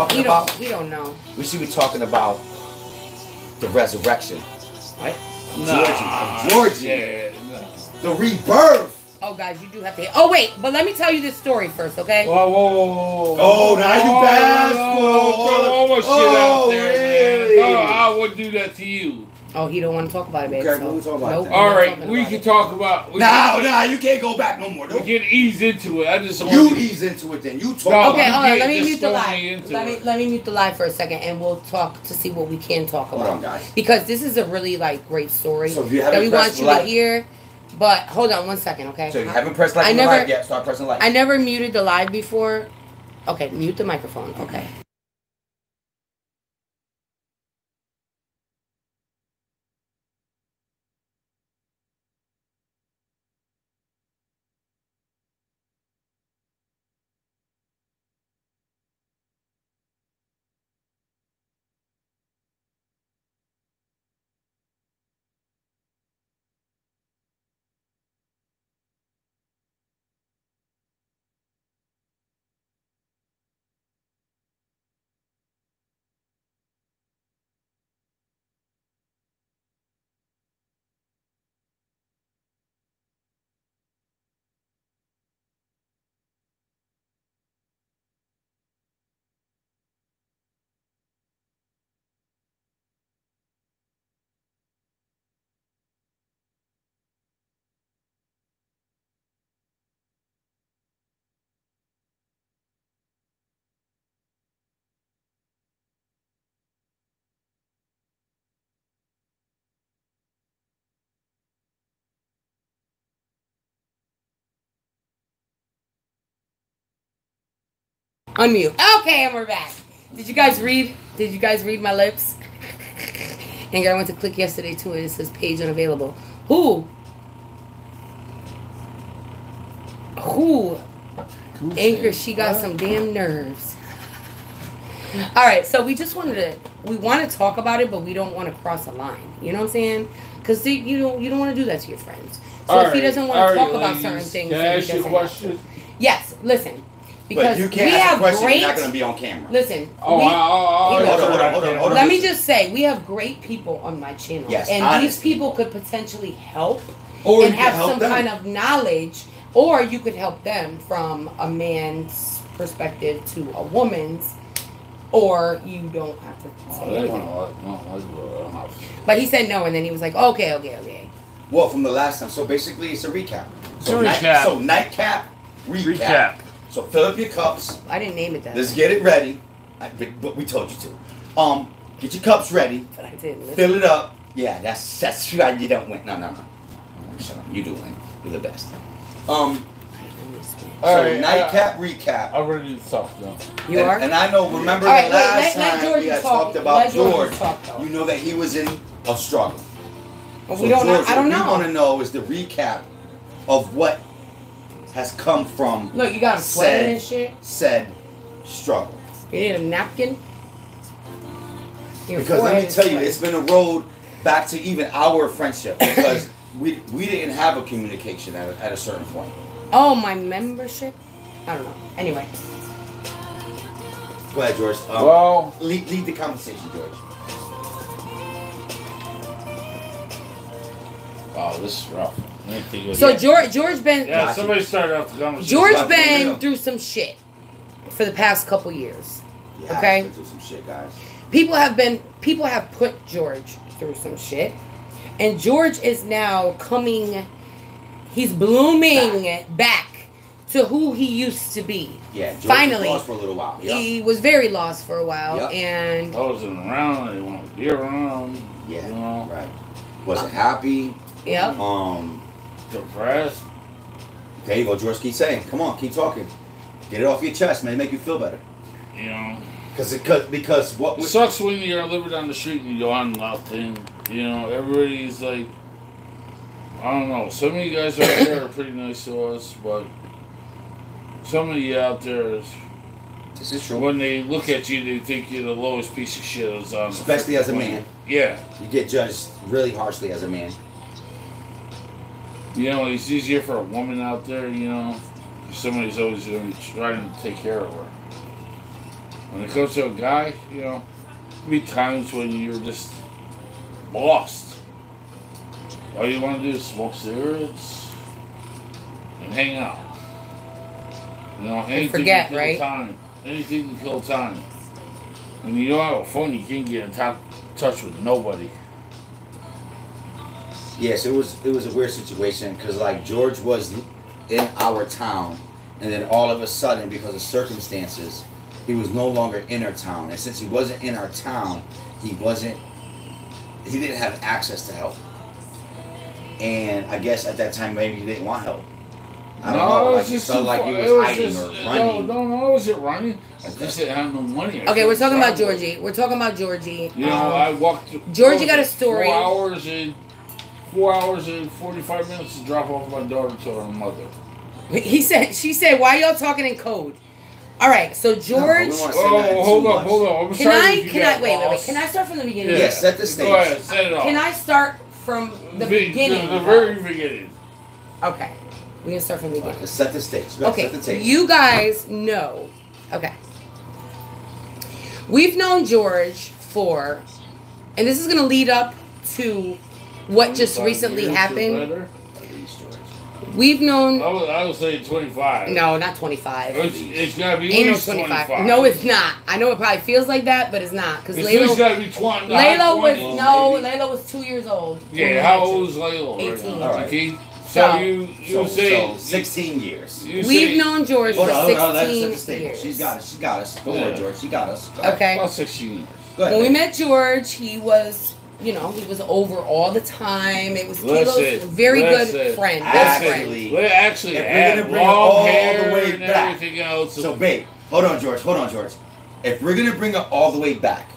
talking about? He don't know. We should be talking about the resurrection, right? Georgie. Yeah. The rebirth. Oh, guys, you do have to. Oh, wait, but let me tell you this story first, okay? Whoa. Oh, now you bad. Throw all my shit out there, really? man. I would do that to you. Oh, he don't want to talk about it, baby. Okay, we'll talk about that. All right, we can talk about. Nah, you can't go back no more. We can ease into it. I just you ease into it then. You talk. Okay, hold on. Let me mute the live. Let me mute the live for a second, and we'll talk to see what we can talk about. Hold on, guys. Because this is a really great story so that we want you to hear. But hold on 1 second, okay? So you haven't pressed like on the live yet. Start pressing like. I never muted the live before. Okay, mute the microphone. Okay. Unmute. Okay, and we're back. Did you guys read my lips? And I went to click yesterday too, and it says page unavailable. Who? Anchor, she got some damn nerves. All right, so we want to talk about it, but we don't want to cross a line. You know what I'm saying? Because you don't want to do that to your friends. So if he doesn't want to talk about certain things, can I ask you a question? Yes, listen. Because but you can't ask a question, you're not going to be on camera. Listen. Hold on. Let me just say, we have great people on my channel. Yes, and these people could potentially help and have some kind of knowledge, or you could help them from a man's perspective to a woman's, or you don't have to say anything. But he said no, and then he was like, okay. Well, from the last time. So basically, it's a recap. So nightcap, recap. So fill up your cups. I didn't name it that. Let's get it ready. But we told you to. Get your cups ready. But I didn't. Fill it up. Yeah, that's right. You don't win. No. Shut up. You do win. You're the best. Nightcap, recap. I'm ready to talk now. You are? And I know, remember the last time we had talked about George. You know that he was in a struggle. Well, we don't know. I don't know. What we want to know is the recap of what has come from look, you got a sweater and shit. Said struggle. You need a napkin? Because let me tell you, it's been a road back to even our friendship because we didn't have a communication at a certain point. Oh, my membership? I don't know. Anyway. Go ahead, George. Well, lead the conversation, George. Oh, this is rough. So George been somebody started off the conversation. George been through some shit for the past couple years. Yeah, okay, been through some shit, guys. People have put George through some shit, and George is now coming. He's blooming back to who he used to be. Yeah, George finally. Was lost for a little while. Yep. He was very lost for a while, and I wasn't around. I didn't want to be around. Yeah, you know? Right. Wasn't happy. Yep. Depressed. There you go, George. Keep saying. Come on, keep talking. Get it off your chest, man. Make you feel better. You know. Because what it sucks when you're living down the street and you're on nothing. You know, everybody's like, I don't know. Some of you guys out there are pretty nice to us, but some of you out there, this is true. When they look at you, they think you're the lowest piece of shit on. Especially as a man. Yeah. You get judged really harshly as a man. You know, it's easier for a woman out there, you know. Somebody's always going to be trying to take care of her. When it comes to a guy, you know, there'll be times when you're just lost. All you want to do is smoke cigarettes and hang out. You know, anything forget, to kill right? time. Anything to kill time. When you don't have a phone, you can't get in touch with nobody. Yes, it was a weird situation because like George was in our town, and then all of a sudden, because of circumstances, he was no longer in our town. And since he wasn't in our town, he didn't have access to help. And I guess at that time maybe he didn't want help. I don't know. Like it felt like he was hiding or running. No, it wasn't running. I just didn't have no money. Okay, we're talking about Georgie. We're talking about Georgie. You know, I walked. Georgie got a story. 4 hours and 45 minutes to drop off my daughter to her mother. She said, "Why y'all talking in code?" All right, so George. Hold on. Can I wait? Can I start from the beginning? Yes, set the stage. Go ahead, set it off. Can I start from the beginning? The very beginning. Okay, we're gonna start from the beginning. Set the stage. Okay, set the table. you guys know. Okay, we've known George for, and this is gonna lead up to what just recently happened. We've known. I would say 25. No, not 25. It's gotta be Ain't at no least 25. No, it's not. I know it probably feels like that, but it's not. Because Layla gotta be 20. Layla was 2 years old. Yeah, how old is Layla? 18. All right. So you say 16 years. We've known George for 16 years. She's got us. She got us. Go ahead, George. She got us. Okay. About 16 years. When we met George, he was. You know, he was over all the time. It was Kilo's very good friend. Actually, if we're gonna bring all hair the way and back. Everything else. So, babe, hold on, George. If we're gonna bring it all the way back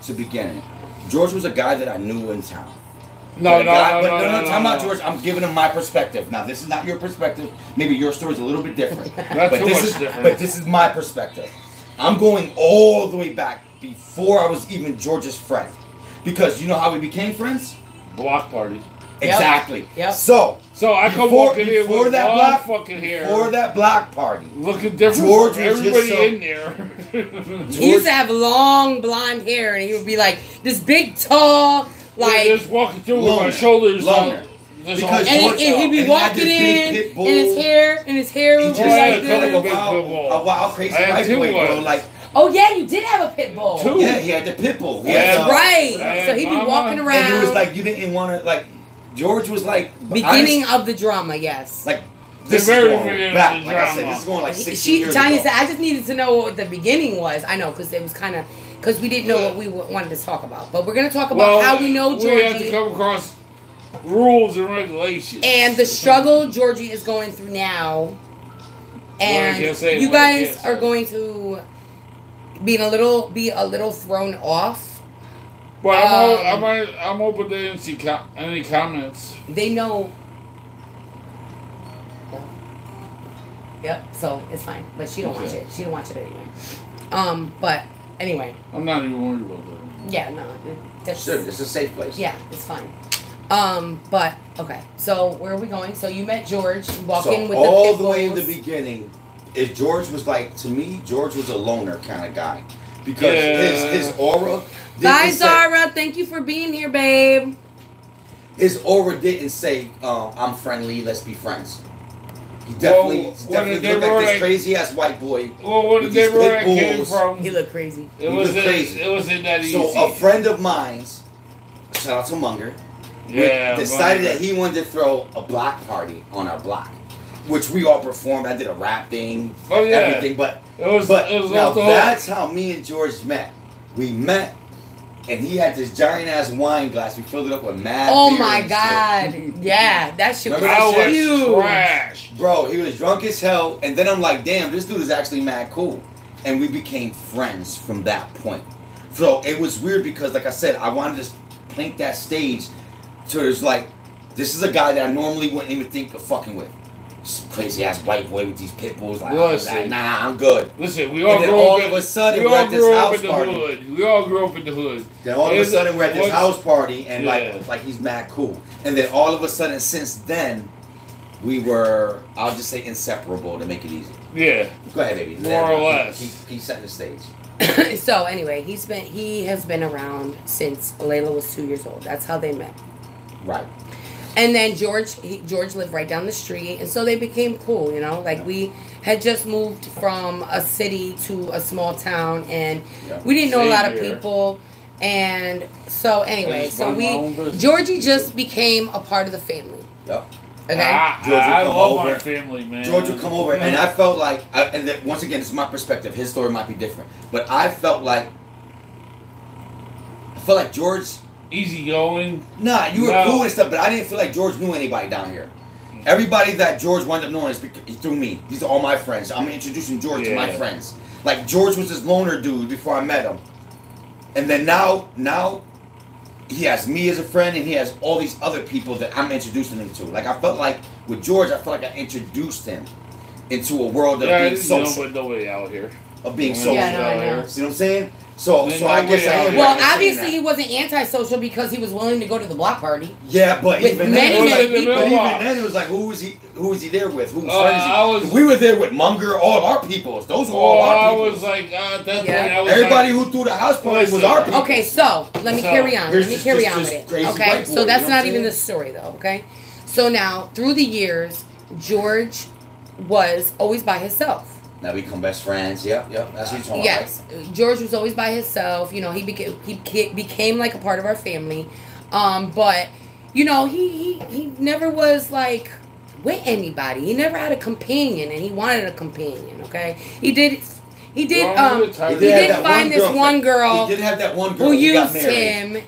to the beginning, George was a guy that I knew in town. No, time out, George. I'm giving him my perspective. Now, this is not your perspective. Maybe your story's a little bit different. Not too much different. But this is my perspective. I'm going all the way back before I was even George's friend. Because you know how we became friends? Block party. Exactly. Yep. So I come walking in with that fucking hair. Before that block party. Looking different George from everybody in there. He used to have long blonde hair and he would be like this big tall just walking through with my shoulders longer. And he'd be walking in and his hair would be like a wild crazy white boy, bro. Like, oh yeah, you did have a pit bull. Yeah, he had the pit bull. That's right. So he'd be walking around. And it was like you didn't want to like. George was like beginning of the drama. Yes. Like this is going back. Like I said, this is going like 16 years Tanya ago. said, I just needed to know what the beginning was. I know because it was kind of because we didn't know what we wanted to talk about. But we're gonna talk about how we know Georgie. We have to come across rules and regulations and the struggle Georgie is going through now. And you guys are going to. Be a little thrown off. Well, I'm open to any comments. They know. Yep. So it's fine, but she don't watch it. She don't watch it anyway. But anyway. I'm not even worried about that. Yeah. No. It's a safe place. Yeah, it's fine. But okay. So where are we going? So you met George walking with all the way in the beginning. If George was like, to me, George was a loner kind of guy. Because his aura... Bye, Zara. Thank you for being here, babe. His aura didn't say, I'm friendly, let's be friends. He definitely looked like this crazy-ass white boy. Well, where the neighborhood I came from... He looked crazy. It was in that easy. So a friend of mine's, shout out to Munger, decided that he wanted to throw a block party on our block. Which we all performed. I did a rap thing, everything. But that's how me and George met. We met, and he had this giant ass wine glass. We filled it up with mad. Oh my god! Yeah, that shit was huge. Trash, bro. He was drunk as hell, and then I'm like, damn, this dude is actually mad cool, and we became friends from that point. So it was weird because, like I said, I wanted to paint that stage to there's like, this is a guy that I normally wouldn't even think of fucking with. Crazy ass white boy with these pit bulls. Like, nah, I'm good. Listen, we all grew up. All of a sudden, we're at this house party. We all grew up in the hood. Then all of a sudden, we're at this house party, and like he's mad cool. And then all of a sudden, since then, we were, I'll just say, inseparable to make it easy. Yeah. Go ahead, baby. More or less. He's setting the stage. So anyway, he has been around since Layla was 2 years old. That's how they met. Right. And then George lived right down the street, and so they became cool. You know, like we had just moved from a city to a small town, and we didn't know a lot of people. And so anyway, Georgie just became a part of the family. Yep. Okay. I love my family, man. George would come over, and I felt like, and then, once again, it's my perspective. His story might be different, but I felt like George. Easygoing. Nah, you were cool and stuff, but I didn't feel like George knew anybody down here. Everybody that George wound up knowing is through me. These are all my friends. I'm introducing George to my friends. Like, George was this loner dude before I met him. And then now he has me as a friend, and he has all these other people that I'm introducing him to. Like, I felt like, with George, I felt like I introduced him into a world of being social. But nobody out here. Of being social. Yeah, no, I know. See what I'm saying? So I guess I am. Well, obviously he wasn't antisocial because he was willing to go to the block party. Yeah, but even then, it was like, who was he there with? Whose friends is he? We were there with Munger, all of our peoples. Those were all our people. I was like, everybody who threw the house party was our people. Okay, so let me carry on. Let me carry on with it. Okay, so that's not even the story though. Okay, so now through the years, George was always by himself. Now we become best friends. Yep. That's what you're talking yes, about. Yes, George was always by himself. You know, he became like a part of our family. But you know, he never was like with anybody. He never had a companion, and he wanted a companion. Okay, he did find this one girl. He did have that one girl who used him.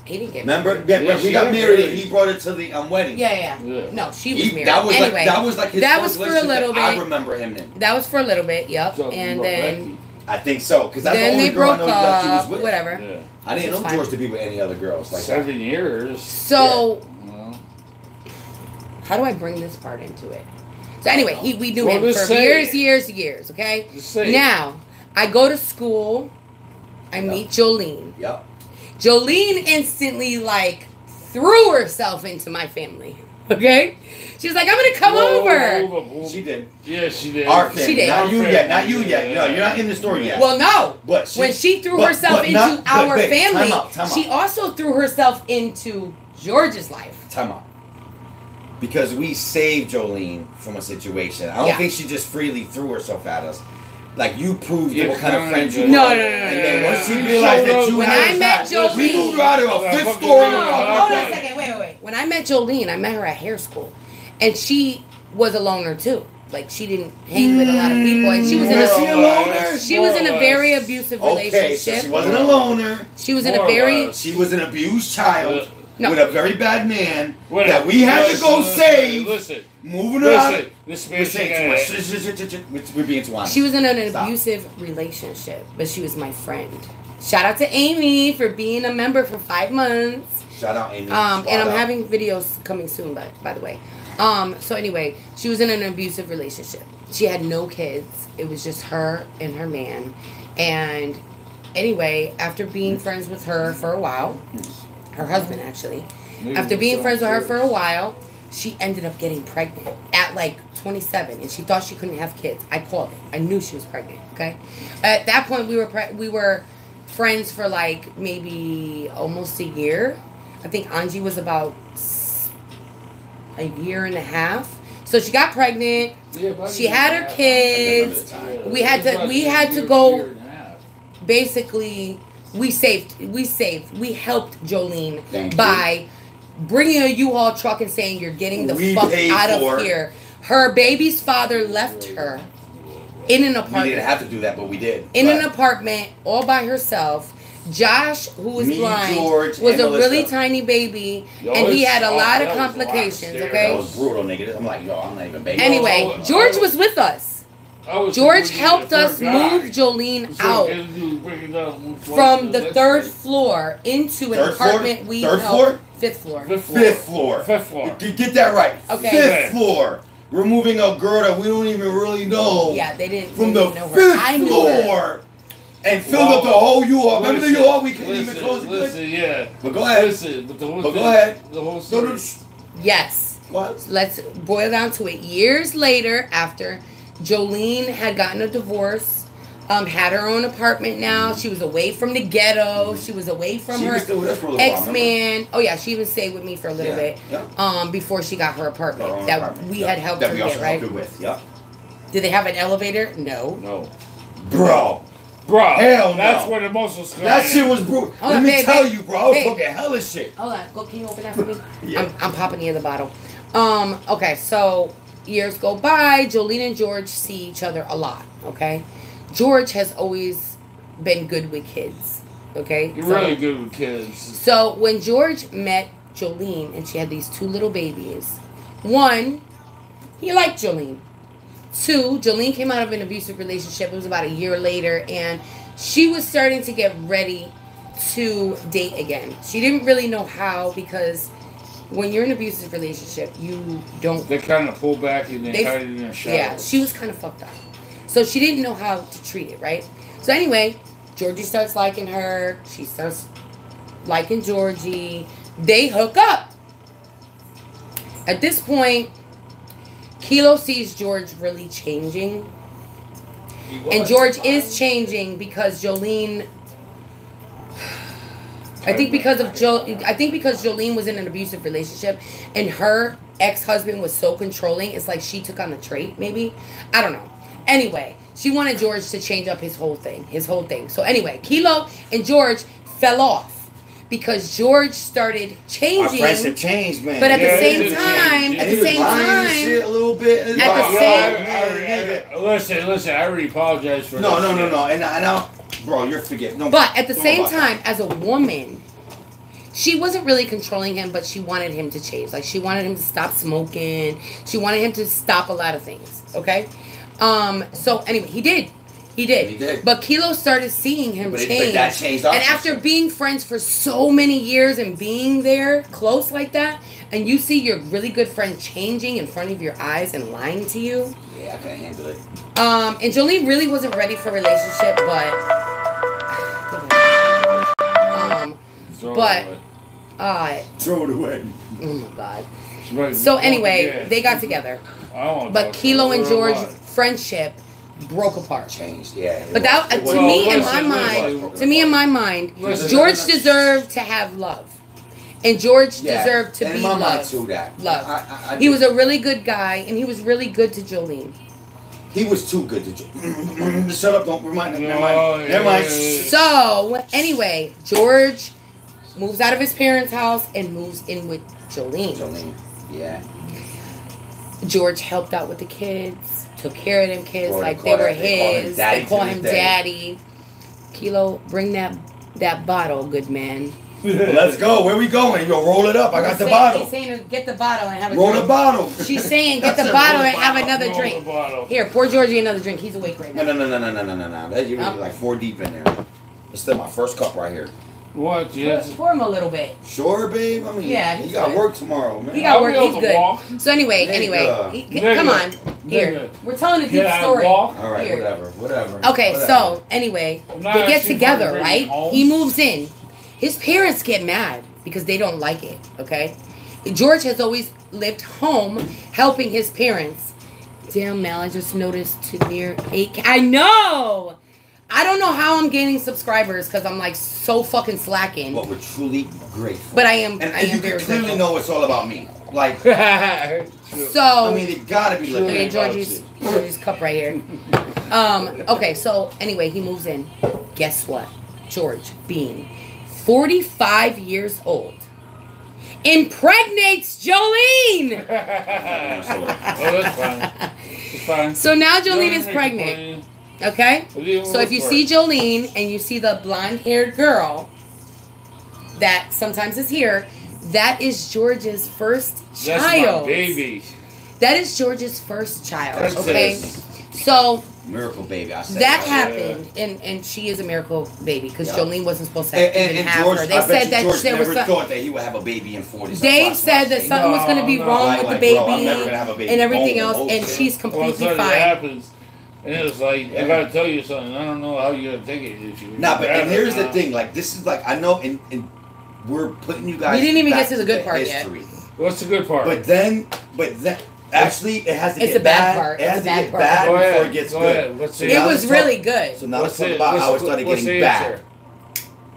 He didn't get married. Remember, we got married and he brought her to the wedding. Yeah. No, she was married. That was anyway, like his first for a little bit. I remember him then. That was for a little bit, yep. And then I think so, because that's the then only they girl I broke know that she was up. with. Whatever. Yeah. I didn't know George to be with any other girls. Like 7 years. So, how do I bring this part into it? So anyway, we knew him for years. Okay. Now I go to school. I meet Jolene. Yep. Jolene instantly threw herself into my family. Okay? She was like, I'm gonna come over. She did. Yeah, she did. Our family. She did. Not you yet. No, you're not in the story yet. Well, no. But when she threw herself into our family, she also threw herself into George's life. Time out. Because we saved Jolene from a situation. I don't think she just freely threw herself at us. Like, you proved what kind of friend you were. No. And then once she realized that you had met Jolene, we moved her out of a fifth story. Hold on a second. Wait. When I met Jolene, I met her at hair school. And she was a loner, too. Like, she didn't hang with a lot of people. And she was in a very abusive relationship. Okay, so she wasn't a loner. She was in a very... She was an abused child with a very bad man that we had to go save. Listen. Moving around. We're being too She was in an abusive relationship, but she was my friend. Shout out to Amy for being a member for 5 months. Shout out Amy. And I'm having videos coming soon, by the way. So anyway, she was in an abusive relationship. She had no kids. It was just her and her man. And anyway, after being friends with her for a while, her husband actually, after being friends with her for a while, she ended up getting pregnant at 27, and she thought she couldn't have kids. I called it. I knew she was pregnant. Okay, at that point we were friends for maybe almost a year. I think Angie was about a year and a half. So she got pregnant. She had her kids. We had to go. Basically, we helped Jolene by bringing a U-Haul truck and saying, you're getting the fuck out of here. Her baby's father left her in an apartment. We didn't have to do that, but we did. In an apartment, all by herself. Josh, who was blind, George, was a really tiny baby, and he had a lot of complications, okay? That was brutal, nigga. I'm like, I'm not even baby. Anyway, George was with us. George helped us move Jolene out from the 3rd floor into an apartment we held. 3rd floor? 5th floor. 5th floor. Get that right. Okay. 5th floor. We're moving a girl that we don't even really know. Yeah, they didn't. From the 5th floor. And filled up the whole U-Haul. Remember the U-Haul? We couldn't even close it. Listen, yeah. But go ahead. The whole story. Yes. What? Let's boil down to it. Years later, after Jolene had gotten a divorce, Had her own apartment now. She was away from the ghetto. She was away from her ex-man. Oh yeah, she even stayed with me for a little bit. Yeah. Before she got her apartment we had helped her get, right? Yep. Did they have an elevator? No. No. Bro, hell no. That's where the most was coming. That shit was brutal. Let me tell you, bro. I was talking hella shit. Hold on. Go, can you open that for me? Yeah. I'm popping you in the bottle. Okay, so years go by. Jolene and George see each other a lot, okay? George has always been good with kids, okay? You're really good with kids. So when George met Jolene and she had these 2 little babies, 1, he liked Jolene. 2, Jolene came out of an abusive relationship. It was about a year later, and she was starting to get ready to date again. She didn't really know how, because when you're in an abusive relationship, you don't... They kind of pull back and they hide it in the shadows. Yeah, she was kind of fucked up. So she didn't know how to treat it, right? So anyway, Georgie starts liking her. She starts liking Georgie. They hook up. At this point, Kilo sees George really changing. And George is changing because Jolene... I think because Jolene was in an abusive relationship and her ex-husband was so controlling, it's like she took on a trait, maybe. I don't know. Anyway, she wanted George to change up his whole thing. So anyway, Kilo and George fell off because George started changing. Our friendship changed, man. But at the same time, a little bit. Listen, I already apologized for No. And I know, bro, you're forgetting. No, but at the same time, as a woman, she wasn't really controlling him, but she wanted him to change. Like, she wanted him to stop smoking. She wanted him to stop a lot of things, okay? So anyway, he did. But Kilo started seeing him change. But that changed. And after being friends for so many years and being there close like that, and you see your really good friend changing in front of your eyes and lying to you. Yeah, I couldn't handle it. And Jolene really wasn't ready for a relationship, throw it away. Oh my God. So anyway, they got together. But Kilo and George friendship broke apart. Changed, yeah. But that, to me in my mind, George deserved to have love, and George deserved to be loved. Love. He was a really good guy, and he was really good to Jolene. He was too good to Jolene. Shut up! Don't remind him. Never mind. So anyway, George moves out of his parents' house and moves in with Jolene. Yeah. George helped out with the kids, took care of them kids like they were his. They call him daddy. Kilo, bring that bottle, good man. Let's go. Where we going? Yo, roll it up. I got the bottle. He's saying get the bottle and have a drink. Roll the bottle. She's saying get the bottle and have another drink. Here, pour Georgie another drink. He's awake right now. No. You're like 4 deep in there. It's still my first cup right here. What? Yes. Pour him a little bit. Sure, babe. I mean, yeah, you got work tomorrow, man. He got work. He's good. So anyway, come on. Here, we're telling a deep story. All right, whatever. Okay, so anyway, they get together, right? He moves in. His parents get mad because they don't like it. Okay, George has always lived home helping his parents. Damn, Mel, I just noticed to near 8K. I know. I don't know how I'm gaining subscribers because I'm like so fucking slacking. But we're truly grateful. But I am. And I am you very clearly grateful. Know it's all about me. Like, so. I mean, it gotta be looking at Georgie's cup right here. Okay, so anyway, he moves in. Guess what? George, being 45 years old, impregnates Jolene. That's fine. It's fine. So now Jolene is pregnant. Okay? So if you see Jolene and you see the blonde-haired girl that sometimes is here, that is George's first child. That's my baby. That is George's first child. Okay? So miracle baby, I said. That happened, and she is a miracle baby because Jolene wasn't supposed to even have her. They said that George there was thought that he would have a baby in 40. They said that something was going to be wrong with the baby and everything else, and she's completely fine. And it was like, I gotta tell you something. I don't know how you're gonna take it. And here's the thing. Like, this is like, I know, and we're putting you guys. We didn't even get to the good part yet. What's the good part? But then, Actually, it has to It's get a bad bad. part. It has It's to a get bad bad part. before it gets good. It was really good. So now let's talk about how it started getting bad.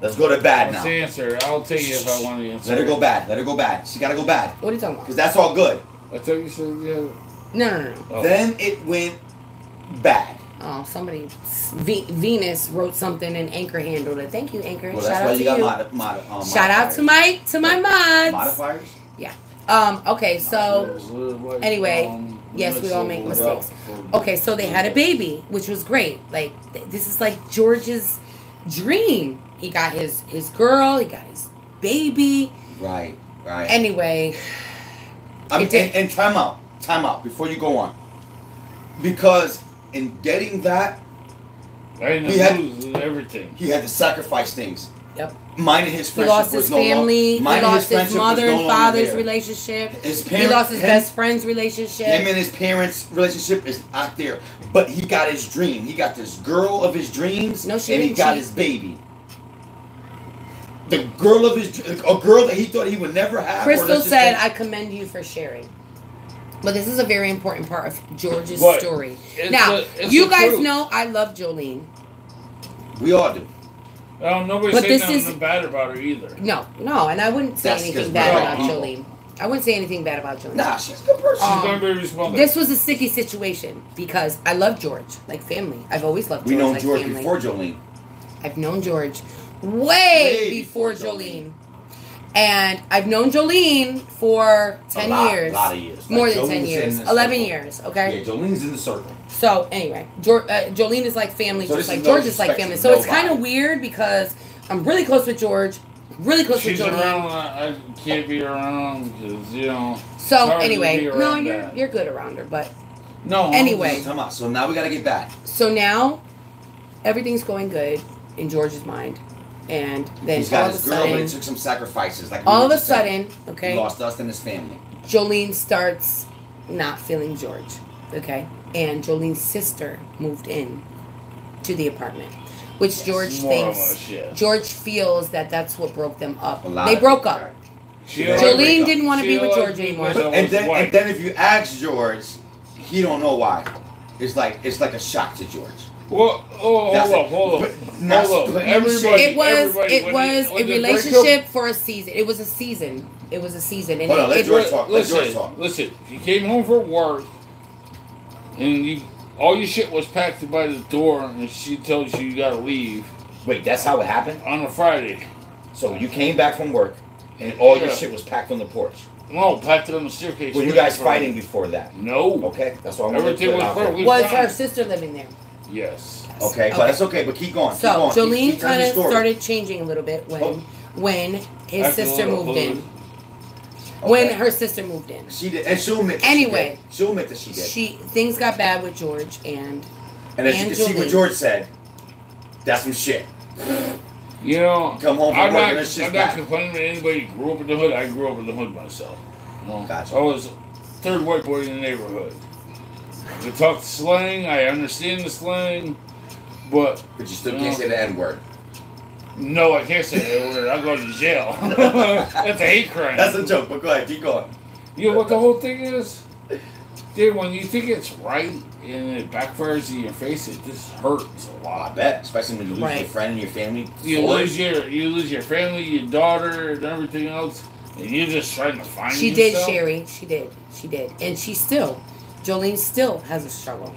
Let's go to bad now. What's the answer? I'll tell you if I want to answer. Let her go bad. Let her go bad. She gotta go bad. What are you talking about? Because that's all good. I thought you said yeah. No. Oh. Then it went bad. Oh, somebody, Venus wrote something and Anchor handled it. Thank you, Anchor. Well, Shout that's out why to you got you. Shout out to my mods. Modifiers? Yeah. Okay, so anyway, yes, we all make mistakes. Okay, so they had a baby, which was great. Like, this is like George's dream. He got his girl, he got his baby. Right. Anyway. And time out before you go on. Because in getting that, he had everything. He had to sacrifice things. Yep. Minding his friendship. He lost his family. He lost his mother and father's relationship. He lost his best friend's relationship. Him and his parents' relationship is out there. But he got his dream. He got this girl of his dreams. No, she and he didn't got cheat. his baby. The girl of a girl that he thought he would never have. Crystal said, "I commend you for sharing." But this is a very important part of George's story. Now, you guys know I love Jolene. We all do. Nobody's saying nothing bad about her either. No, and I wouldn't say anything bad about Jolene. I wouldn't say anything bad about Jolene. Nah, she's a good person. She's going to be responsible. This was a sticky situation because I love George, like family. I've always loved George. We know like George family. before Jolene. I've known George way before Jolene. And I've known Jolene for 10 years. A lot of years. More Like than 10 Jolene's years. 11 years, okay? Yeah, Jolene's in the circle. So, anyway, Jolene is like family, So just like no George is like family. So, it's kind of weird because I'm really close with George, really close with Jolene. Around, I can't be around because, you know. So, anyway, no, you're good around her, but. No. Anyway. So now we got to get back. So now, everything's going good in George's mind. And then he's got all his of a girl, sudden, but he took some sacrifices. Like all of a sudden, okay, he lost us and his family. Jolene starts not feeling George, okay, and Jolene's sister moved in to the apartment, which George thinks. George feels that that's what broke them up. They broke up. Jolene didn't want to be with George anymore. And then if you ask George, he don't know why. It's like a shock to George. Well, hold up. It was a relationship for a season. It was a season. And hold on, let George talk. Listen, you came home from work, and all your shit was packed by the door, and she tells you gotta leave. Wait, that's how it happened? On a Friday. So you came back from work, and all your shit was packed on the porch? No, packed it on the staircase. Were you guys fighting before that? No. Okay, that's all I'm Everything was perfectly Was her sister living there? Yes. Okay, but that's okay. But keep going. So Jolene kind of started changing a little bit when his sister moved in. Okay. When her sister moved in, she did, and she'll admit. She'll admit that she did. Things got bad with George and as you can see what George said, that's some shit. You know, come home from work and I'm not complaining that anybody grew up in the hood. I grew up in the hood myself. You know? Gotcha. I was third white boy in the neighborhood. I talk slang. I understand the slang, but you still can't say the N-word. No, I can't say the N-word. I'll go to jail. That's a hate crime. That's a joke, but go ahead, keep going. You know what the whole thing is? Dude, when you think it's right and it backfires in your face, it just hurts a lot. I bet, especially when you lose your friend and your family. You lose your family, your daughter, and everything else, and you're just trying to find yourself. She did, Sherry. She did. And Jolene still has a struggle.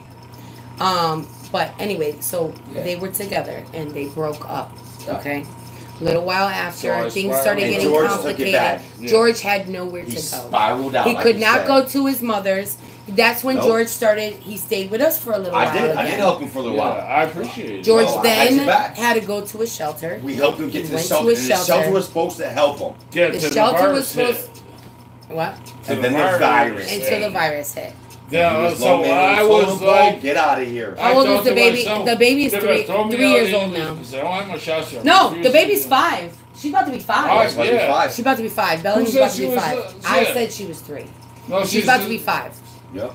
But anyway, so they were together and they broke up. Okay? A little while after, things started getting complicated. George had nowhere to go. Spiraled out. He could not go to his mother's. That's when George started. He stayed with us for a little while. I did help him for a little while. I appreciate it. George then had to go to a shelter. We helped him get to the shelter. The shelter was supposed to help him. The shelter was supposed. What? And then the virus. Until the virus hit. Yeah, so I was like, get out of here. How old is the baby? The baby is 3 years old now. No, the baby's 5. She's about to be 5. She's about to be 5. Bellamy's about to be 5. I said she was 3. No, she's about to be 5. Yep.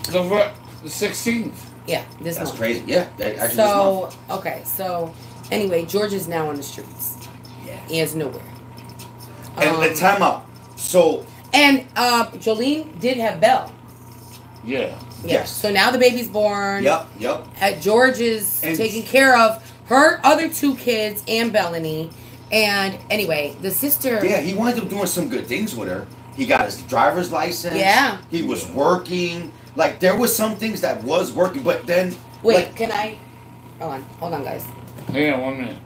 The 16th. Yeah, this month. That's crazy. Yeah. So, okay. So, anyway, George is now on the streets. Yeah. He has nowhere. And time up. So. And Jolene did have Belle. Yeah. Yes. So now the baby's born. Yep. George is taking care of her other 2 kids and Bellany. And anyway, the sister... Yeah, he wound up doing some good things with her. He got his driver's license. Yeah. He was working. Like, there was some things that was working, but then... Wait, like, can I... Hold on, guys. Hang on 1 minute.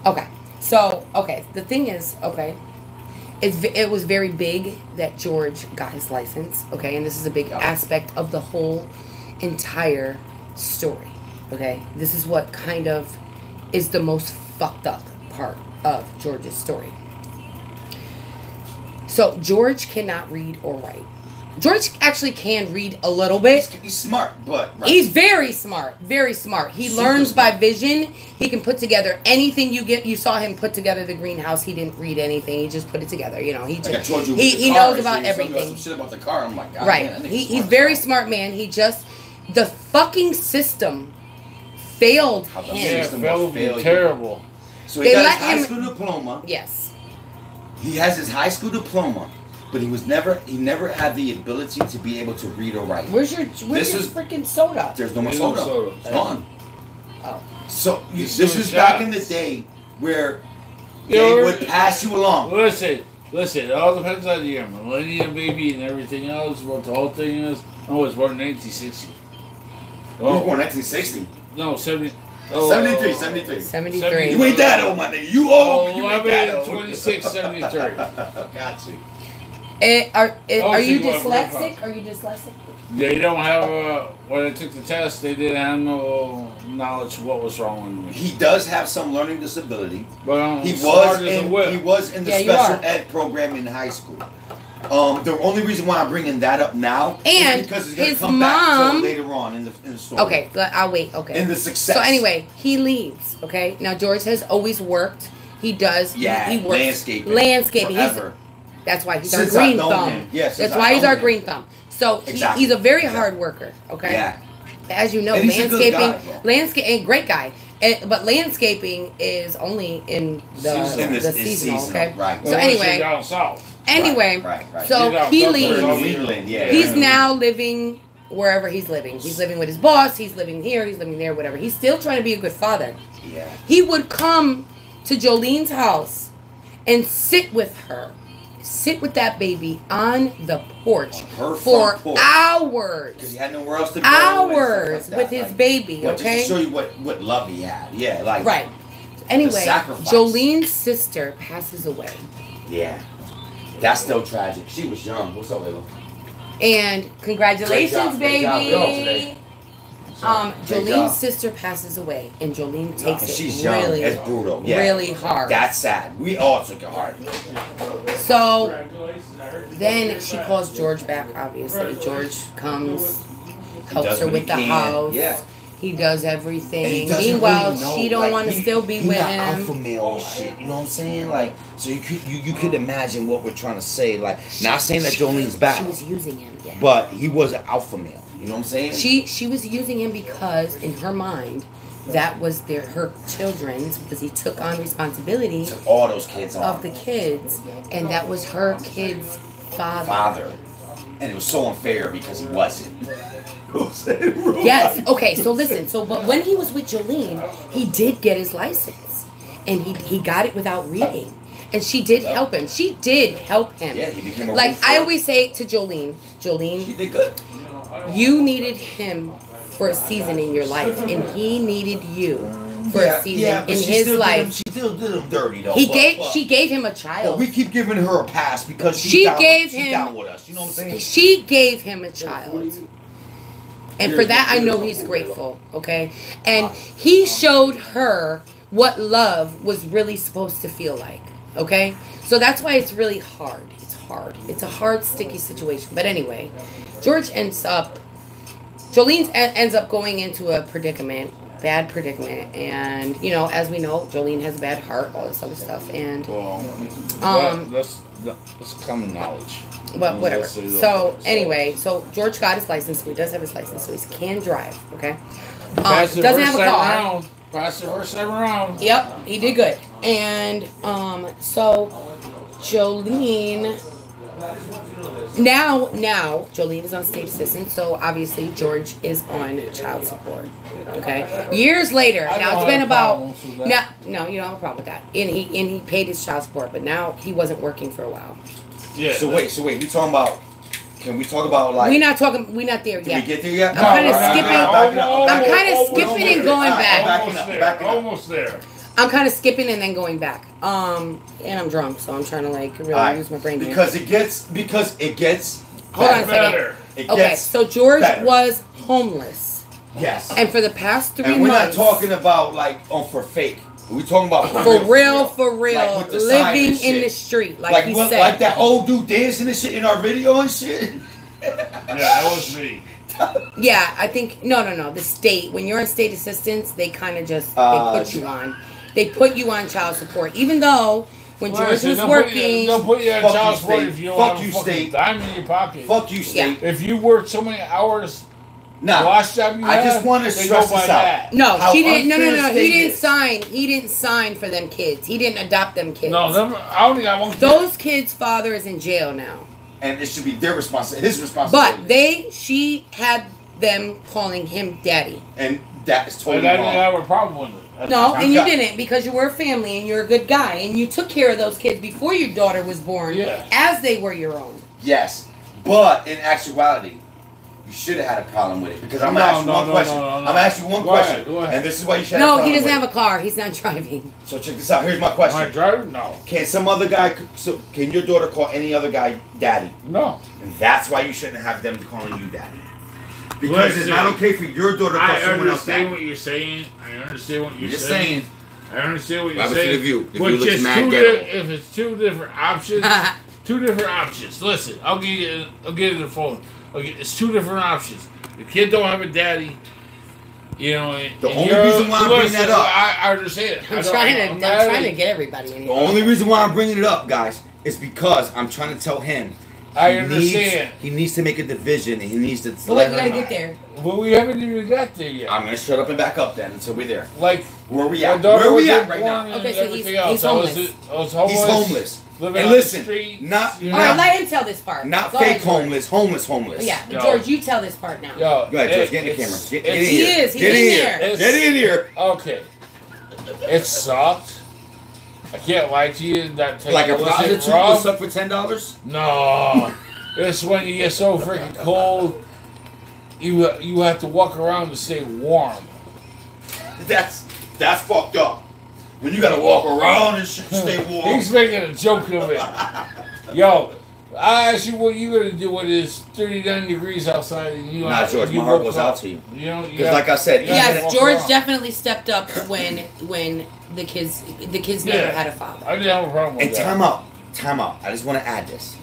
Okay. So, the thing is, it was very big that George got his license, okay? And this is a big aspect of the whole entire story, okay? This is what kind of is the most fucked up part of George's story. So, George cannot read or write. George actually can read a little bit. He's smart, but... Right. He's very smart. Very smart. He learns by vision. He can put together anything you saw him put together the greenhouse. He didn't read anything. He just put it together. You know, he knows about everything. Some shit about the car. I'm like, God, right. Man, he's very smart, man. He just... The fucking system failed him. Yeah, failed terrible. So he got his high school diploma. Yes. He has his high school diploma. But he never had the ability to be able to read or write. Where's your freaking soda? There's no more soda. It's gone. Oh. So this is back in the day where they would pass you along. Listen. It all depends on the millennium baby and everything else. What the whole thing is. I was born in 1960. You were born in 1960? No, 70. 73. You ain't that old, my nigga. You old. You ain't that old. 26, 73. Got you. Are you dyslexic? They don't have when I took the test, they didn't have no knowledge of what was wrong with me. He does have some learning disability. But he was in the special ed program in high school. The only reason why I'm bringing that up now is because it's going to come back later on in the story. Okay, I'll wait. Okay. In the success. So anyway, he leaves. Okay. Now George has always worked. He does. Yeah. He works landscaping. That's why he's our green thumb. Yes. That's why he's our green thumb. So he's a very hard worker. Okay. Yeah. As you know, landscaping, great guy. But landscaping is only in the seasonal. Okay. Right. So anyway. Down south. Anyway, right. So he leaves. He's now living wherever he's living. He's living with his boss. He's living here. He's living there. Whatever. He's still trying to be a good father. Yeah. He would come to Jolene's house and sit with her. Sit with that baby on the porch for hours. Because he had nowhere else to go. Hours with his baby, okay? Just to show you what love he had. Yeah, like... Right. Anyway, Jolene's sister passes away. Yeah. That's still tragic. She was young. What's up, Layla? And congratulations, baby. Jolene's sister passes away, and Jolene takes it really, it's brutal. Yeah. Really hard. That's sad. We all took it hard. So then she calls George back. Obviously, George comes, helps her with the house. Yeah. He does everything. Meanwhile, she don't want to still be with him. Alpha male shit. You know what I'm saying? Like, so you could imagine what we're trying to say. Like, not saying that Jolene's bad. She was using him, yeah. But he was an alpha male. You know what I'm saying? She was using him because in her mind, that was her children's, because he took on responsibility took all those kids on. of the kids, and that was her kids' father. And it was so unfair because he wasn't. Yes. Okay. So listen. But when he was with Jolene, he did get his license, and he got it without reading, and she did help him. She did help him. Yeah, he became a like I always say to Jolene, she did good. You needed him for a season in your life, and he needed you for a season in his life. She still did him dirty though. She gave him a child. We keep giving her a pass because she's down with us. You know what I'm saying? She gave him a child. And for that, I know he's grateful, okay? And he showed her what love was really supposed to feel like, okay? So that's why it's really hard. It's hard. It's a hard, sticky situation. But anyway, Jolene ends up going into a predicament bad predicament. And, you know, as we know, Jolene has a bad heart, all this other stuff. And, that's common knowledge. But whatever. So, anyway, so George got his license. So he does have his license. So he can drive, okay? Doesn't have a car. Passed the first 7 rounds. Yep, he did good. And, so Jolene... Now, Jolene is on state assistant, so obviously George is on child support. Okay. Years later, now it's been about no, you don't have a problem with that. And he paid his child support, but now he wasn't working for a while. Yeah. So wait, we talking about? Can we talk about like? We're not there yet. Can we get there yet? I'm kind of skipping and going back. Almost there. I'm kind of skipping and then going back. And I'm drunk, so I'm trying to like really use my brain. Because it gets. Hold on a second. Okay, so George was homeless. Yes. And for the past 3 months. And we're not talking about like for fake. We're talking about for real, like living in the street, like he said. Like that old dude dancing and shit in our video and shit. Yeah, that was me. Yeah, I think no. The state, when you're in state assistance, they kind of just they put you on child support, even though when George was working. They'll put you on child support if you don't have a fucking dime in your pocket. Fuck you, state. Yeah. If you work so many hours. No, I just want to stress this out. No, she didn't. No. He didn't sign. He didn't sign for them kids. He didn't adopt them kids. No, I only got one kid. Those kids' father is in jail now. And it should be their his responsibility. But she had them calling him daddy. And that is totally wrong. I wrong. didn't have a problem with it. No, and you didn't, because you were a family and you're a good guy and you took care of those kids before your daughter was born, as they were your own. Yes, but in actuality, you should have had a problem with it, because I'm gonna ask you one question. I'm gonna ask you one question, and this is why you should. No, he doesn't have a car. He's not driving. So check this out. Here's my question. Am I driving? No. Can some other guy? So can your daughter call any other guy daddy? No. And that's why you shouldn't have them calling you daddy. Because it's not okay for your daughter to call someone else daddy. I understand what you're saying. I understand what you're saying. I understand what you're saying. If you but look just mad if it's 2 different options, 2 different options. Listen, I'll get you the phone. Okay, it's 2 different options. The kid don't have a daddy. You know, the only reason why I'm bringing that up, I understand. I'm trying to get everybody in here. The only reason why I'm bringing it up, guys, is because I'm trying to tell him. I understand. He needs to make a division, and he needs to. But we gotta get there. Well, we haven't even got there yet. I'm gonna shut up and back up then until we're there. Like where we at? Where we at right now? Okay, so he's homeless. He's homeless. And listen, all right, let him tell this part. Not fake homeless. Homeless. Yeah, George, you tell this part now. Go ahead, George. Get in the camera. Get in here. He's in there. Get in here. Okay. It sucked. I can't lie to you. That like a prostitute will suck for $10? No. It's when you get so freaking cold, you have to walk around to stay warm. That's fucked up. When you gotta walk around and stay warm. He's making a joke of it. Yo, I asked you what you gonna do when it's 39 degrees outside and you. Nah, George, my heart goes out to you. Because like I said, yes, George definitely stepped up when the kids never had a father. I didn't have a problem with that. And time out. I just want to add this.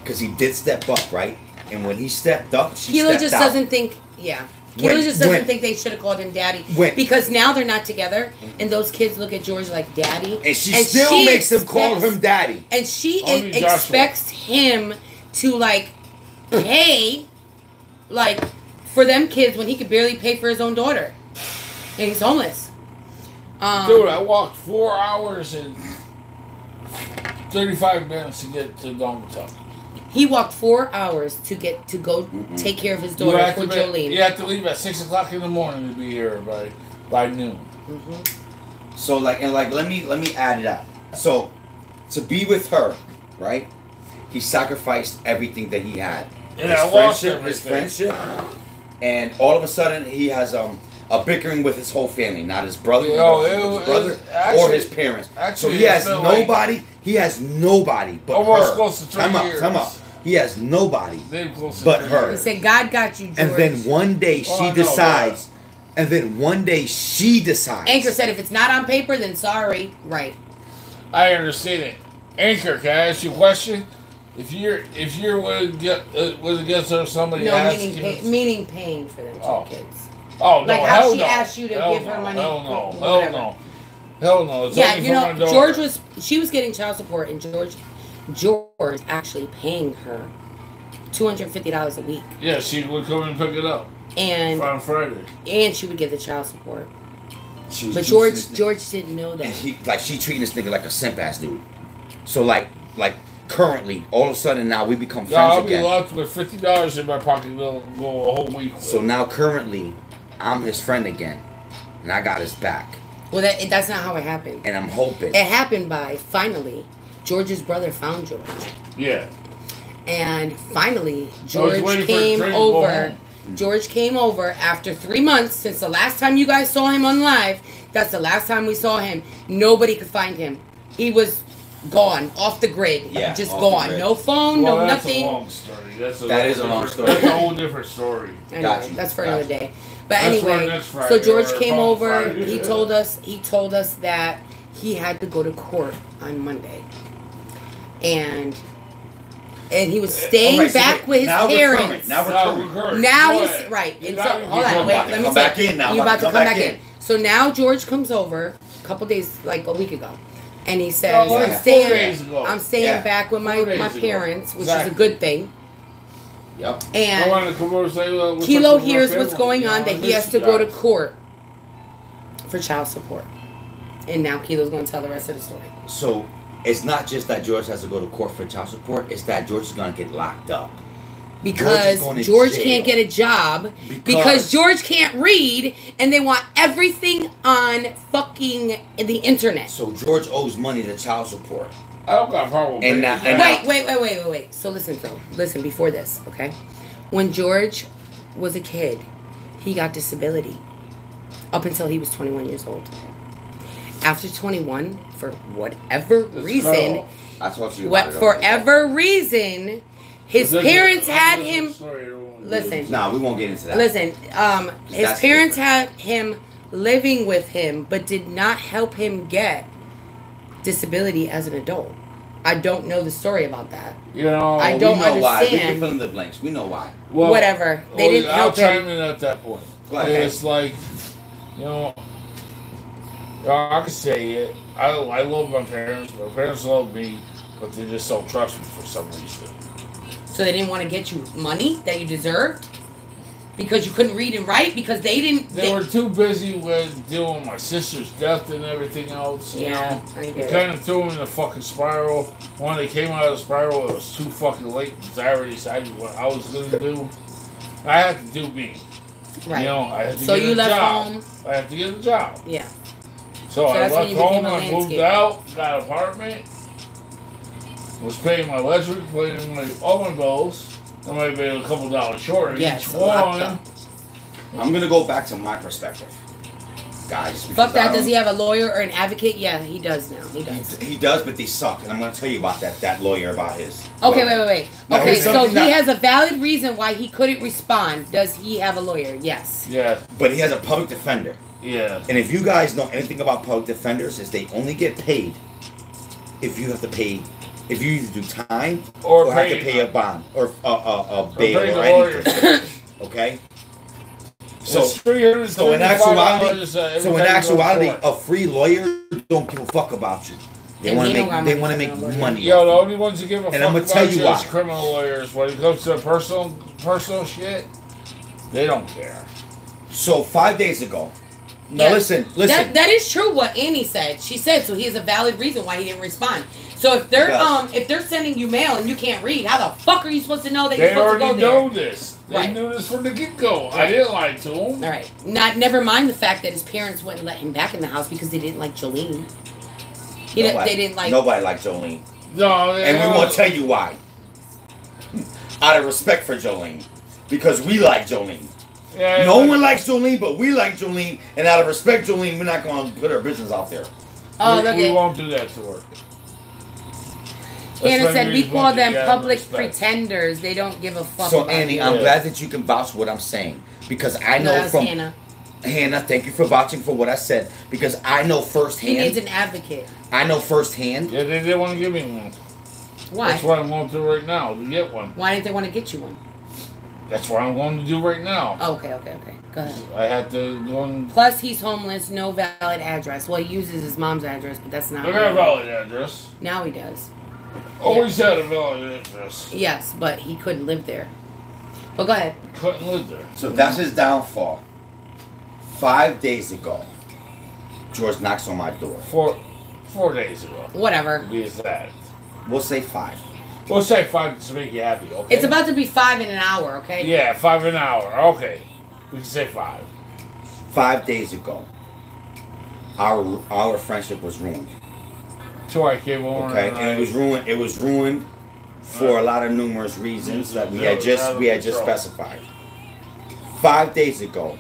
Because he did step up, right? And when he stepped up, she Kilo stepped just out. doesn't think, Kilo just doesn't think they should have called him daddy. Because now they're not together, and those kids look at George like daddy. And she still makes them call him daddy. And she expects him to, like, pay, like, for them kids when he could barely pay for his own daughter. And he's homeless. Dude, I walked 4 hours and 35 minutes to get to naugatuck. He walked 4 hours to go take care of his daughter for Jolene. You have to leave at 6 o'clock in the morning to be here by noon. Mm-hmm. So let me add it up. So to be with her, right? He sacrificed everything that he had. Yeah, his friendship, and all of a sudden he has a bickering with his whole family, not his brother, or his parents. So he has nobody. He has nobody but almost her. Close to 3 years. Come up. He has nobody but her. He said, "God got you, George." And then one day she decides. Anchor said, "If it's not on paper, then sorry." Right. I understand it. Anchor, can I ask you a question? If you're was against somebody, no, meaning paying for them 2 kids. Oh, no, like how she asked you to give her money. Hell no. Hell no. It's yeah, only you for know, George was getting child support, and George actually paying her $250 a week. Yeah, she would come and pick it up. And on Friday. And she would give the child support. But George didn't know that. And she treating this nigga like a simp ass dude. So like currently, all of a sudden now we become friends again. I'll be left with $50 in my pocket. They'll go a whole week. So now currently, I'm his friend again, and I got his back. Well, that's not how it happened. And I'm hoping it happened by finally, George's brother found George. Yeah. And finally, George came over. George came over after 3 months since the last time you guys saw him on live. That's the last time we saw him. Nobody could find him. He was gone, off the grid. Yeah, just gone. No phone, no nothing. That's a long story. That's a whole different story. Anyway, that's for another day. But anyway, so George came over. He told us that he had to go to court on Monday, and he was staying back with his parents. Now he's right. And so, hold on, wait. Let me back in now. You about to come back in? So now George comes over a couple days, like a week ago, and he says, "I'm staying back with my parents, which is a good thing." Yep. And Kilo hears what's going on, that he has to go to court for child support, and now Kilo's going to tell the rest of the story. So it's not just that George has to go to court for child support; it's that George is going to get locked up because George can't get a job because George can't read, and they want everything on fucking the internet. So George owes money to child support. I don't got a problem with that. Wait. So listen before this, okay? When George was a kid, he got disability up until he was 21 years old. After 21, for whatever reason, his parents had him. Listen. No, we won't get into that. Listen, his parents had him living with him, but did not help him get disability as an adult. I don't know the story about that. You know, I don't understand. Why. We can fill in the blanks. We know why. Well, whatever. They didn't help him. I'll chime in at that point. It's like, you know, I can say it. I love my parents. My parents love me, but they just don't trust me for some reason. So they didn't want to get you money that you deserved? Because you couldn't read and write? Because they didn't... They were too busy with dealing with my sister's death and everything else. Yeah, I get it. Kind of threw them in a fucking spiral. When they came out of the spiral, it was too fucking late because I already decided what I was going to do. I had to do me. Right. You know, I had to so get you a left job. home? I had to get a job. Yeah. So I left home, I moved out, got an apartment, was paying my electric, paying all my bills. I might be a couple dollars short each one. I'm going to go back to my perspective, guys. Fuck that. Does he have a lawyer or an advocate? Yeah, he does now. He does. He does, but they suck. And I'm going to tell you about that lawyer, about his. Okay, wait. Okay, so he has a valid reason why he couldn't respond. Does he have a lawyer? Yes. Yeah. But he has a public defender. Yeah. And if you guys know anything about public defenders, is they only get paid if you have to pay. If you either do time or have to pay a bond or a bail or anything. Okay? So in actuality, a free lawyer don't give a fuck about you. They want to make money. Yo, the only ones who give a fuck about you is criminal lawyers. When it comes to personal shit, they don't care. So 5 days ago. Now listen. That is true what Annie said. She said so he has a valid reason why he didn't respond. So if they're sending you mail and you can't read, how the fuck are you supposed to know that you're supposed to go there? They already know this. They knew this from the get-go. Right. I didn't lie to them. All right. Never mind the fact that his parents wouldn't let him back in the house because they didn't like Jolene. They didn't like... Nobody liked Jolene. No, and we won't tell you why. Out of respect for Jolene. Because we like Jolene. Yeah, no one likes Jolene, but we like Jolene. And out of respect, Jolene, we're not going to put our business out there. We won't do that to her. Hannah said we call them public pretenders. They don't give a fuck. So Annie, I'm glad that you can vouch for what I'm saying. Because I know from... Hannah, thank you for vouching for what I said. Because I know firsthand... He needs an advocate. I know firsthand... Yeah, they didn't want to give me one. Why? That's what I'm going through right now, to get one. Why didn't they want to get you one? That's what I'm going to do right now. Okay. Go ahead. I had to go and... Plus, he's homeless, no valid address. Well, he uses his mom's address, but that's not... I got a valid address. Now he does. Always had a valid address. Yes, but he couldn't live there. Well, go ahead. Couldn't live there. So that's his downfall. 5 days ago, George knocks on my door. 4 days ago. Whatever. Be exact. We'll say 5. We'll say 5 to make you happy, okay? It's about to be 5 in an hour, okay? Yeah, 5 an hour. Okay. We can say 5. 5 days ago, our friendship was ruined. So I came over. Okay, and it was ruined for a lot of numerous reasons that we had just specified. 5 days ago,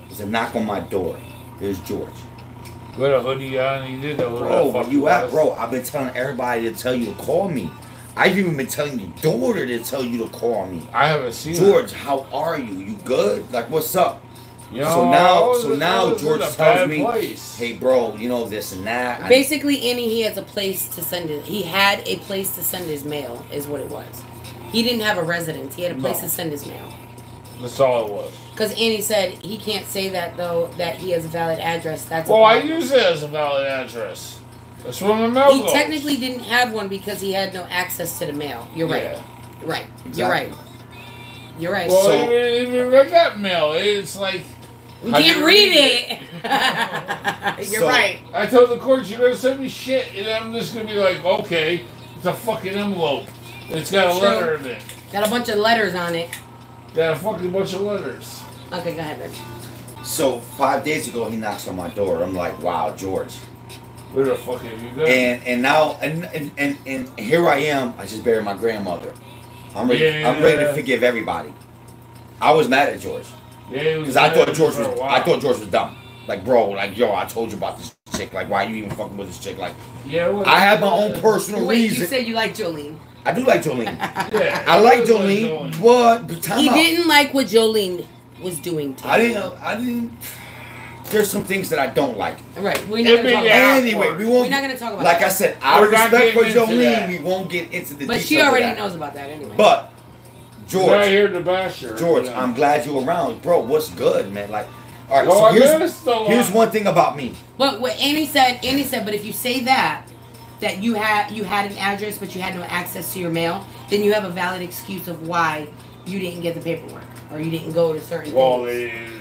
there's a knock on my door. There's George. With a hoodie on, he did a hoodie. Bro, where you at, bro? I've been telling everybody to tell you to call me. I've even been telling your daughter to tell you to call me. I haven't seen George, how are you? You good? Like, what's up? You know, so now George tells me, hey, bro, you know this and that. Basically, Annie, he has a place to send it. He had a place to send his mail, is what it was. He didn't have a residence. He had a place to send his mail. That's all it was. Because Annie said he can't say that, though, that he has a valid address. That's I use it as a valid address. That's where my mail goes. He technically didn't have one because he had no access to the mail. You're right. Yeah. Right. You're right. You're right. Well, so, even I got mail. It's like... You can't read it. You're right. I told the court, you're going to send me shit, and I'm just going to be like, okay, it's a fucking envelope. It's got a letter in it. Got a bunch of letters on it. Got a fucking bunch of letters. Okay, go ahead, babe. So 5 days ago, he knocks on my door. I'm like, wow, George. Where the fuck have you been? And now here I am. I just buried my grandmother. I'm ready to forgive everybody. I was mad at George. Yeah, because I thought George was dumb. Like, bro, like, yo, I told you about this chick. Like, why are you even fucking with this chick? Like, I have my own personal reason. You said you like Jolene. I do like Jolene. Yeah, I like Jolene, but he didn't like what Jolene was doing to him. I didn't. There's some things that I don't like. Right. We're not going to talk about anyway, we're not going to talk about like that. I said, out of respect for Jolene, we won't get into the details. But she already knows about that anyway. But George, right here to bash her. George, I'm glad you're around, bro. What's good, man? Like, all right. So here's one thing about me. But what Annie said, but if you say that you had an address but you had no access to your mail, then you have a valid excuse of why you didn't get the paperwork or you didn't go to certain things.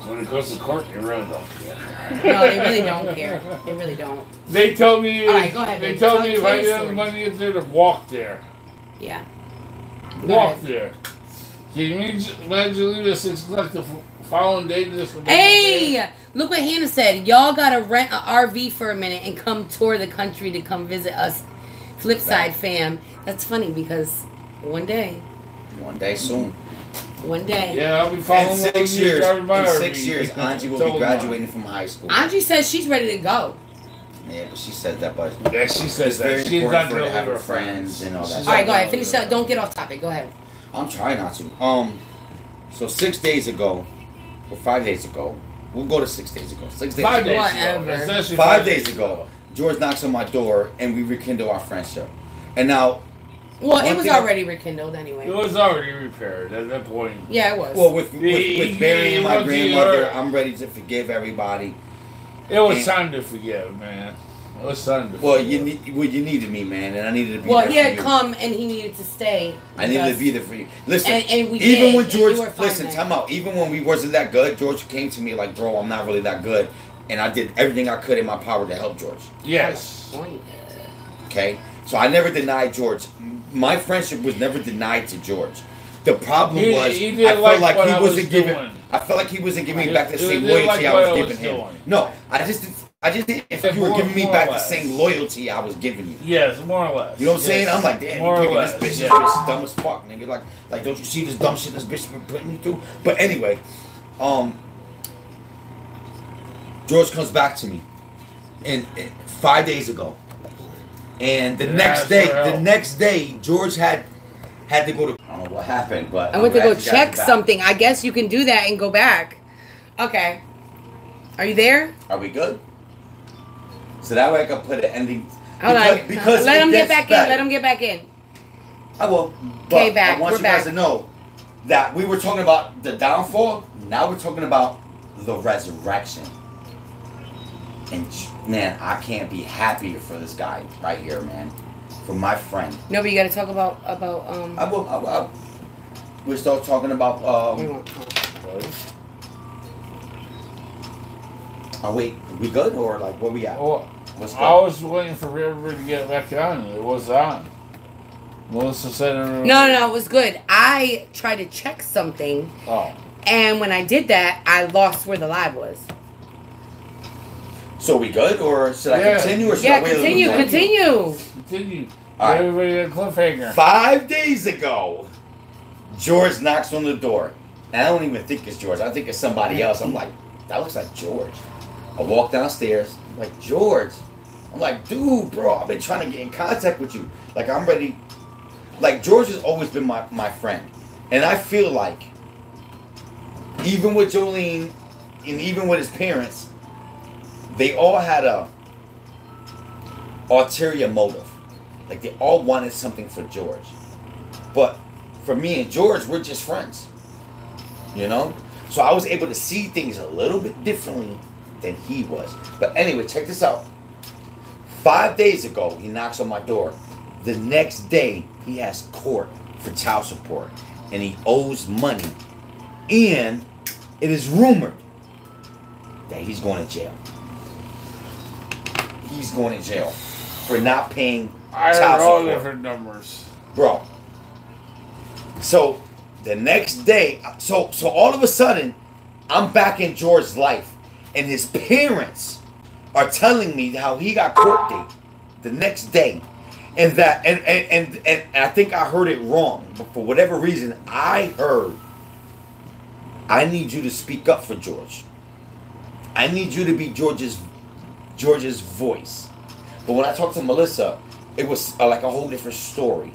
When it goes to court, they really don't care. No, they really don't care. They really don't. They told me. All right, go ahead. They told me if I didn't have money in there to walk there. Yeah. Walk there. Can you imagine leaving at 6 o'clock the following day? Hey, look what Hannah said. Y'all gotta rent an RV for a minute and come tour the country to come visit us. Flipside fam. That's funny because one day soon. One day. Yeah, I'll be following in 6 years. In 6 years, Angie will be graduating from high school. Angie says she's ready to go. Yeah, but she says that, but yeah, she says that. She's not going to have her friends and all that. All right, go ahead. Finish up. Don't get off topic. Go ahead. I'm trying not to. So 6 days ago, or 5 days ago, we'll go to 6 days ago. 6 days 5 days ago. ago. 5 days ago, George knocks on my door and we rekindle our friendship. And now. Well, it was already rekindled anyway. It was already repaired at that point. Yeah, it was. Well, with burying my grandmother, I'm ready to forgive everybody. It was time to forgive, man. It was time to forgive. You needed me, man, and I needed to be there. Well, he had come and he needed to stay. I needed to be there for you. Listen, and we even did, when George, listen, time out. Even when we wasn't that good, George came to me like, bro, I'm not really that good. And I did everything I could in my power to help George. Yes. Okay? So I never denied George. My friendship was never denied to George. The problem was I felt like he wasn't giving. I felt like he wasn't giving me back the same loyalty I was giving him. No, I just didn't. If you were giving me back the same loyalty I was giving you. Yes, more or less. You know what I'm saying? I'm like, damn, you're picking this bitch. This bitch is dumb as fuck, nigga. Like, don't you see this dumb shit this bitch been putting me through? But anyway, George comes back to me, and 5 days ago. And the next day, George had to go to. I don't know what happened, but I went to go check something. I guess you can do that and go back. Okay. Are you there? Are we good? So that way I can put an ending. Because let him get back in. Let him get back in. I will. Okay, back. I want you guys to know that we were talking about the downfall. Now we're talking about the resurrection. And man, I can't be happier for this guy right here, man. For my friend. No, but you got to talk about. We're still talking about. Oh wait, we good or like what we got? Well, I was waiting for everybody to get back on. It was on. Melissa said No, it was good. I tried to check something. Oh. And when I did that, I lost where the live was. So we good or should I continue or should I wait continue. Continue. All right. Everybody a cliffhanger. 5 days ago, George knocks on the door. And I don't even think it's George. I think it's somebody else. I'm like, that looks like George. I walk downstairs. I'm like, George. I'm like, dude, bro, I've been trying to get in contact with you. Like, I'm ready. Like, George has always been my friend. And I feel like, even with Jolene and even with his parents, they all had a ulterior motive. Like, they all wanted something for George. But for me and George, we're just friends. You know? So I was able to see things a little bit differently than he was. But anyway, check this out. 5 days ago, he knocks on my door. The next day, he has court for child support. And he owes money. And it is rumored that he's going to jail. He's going to jail for not paying child support. I heard all different numbers. Bro. So, the next day, so all of a sudden, I'm back in George's life. And his parents are telling me how he got court date the next day. And that, and I think I heard it wrong. But for whatever reason, I heard, I need you to speak up for George. I need you to be George's voice. But when I talked to Melissa, it was like a whole different story.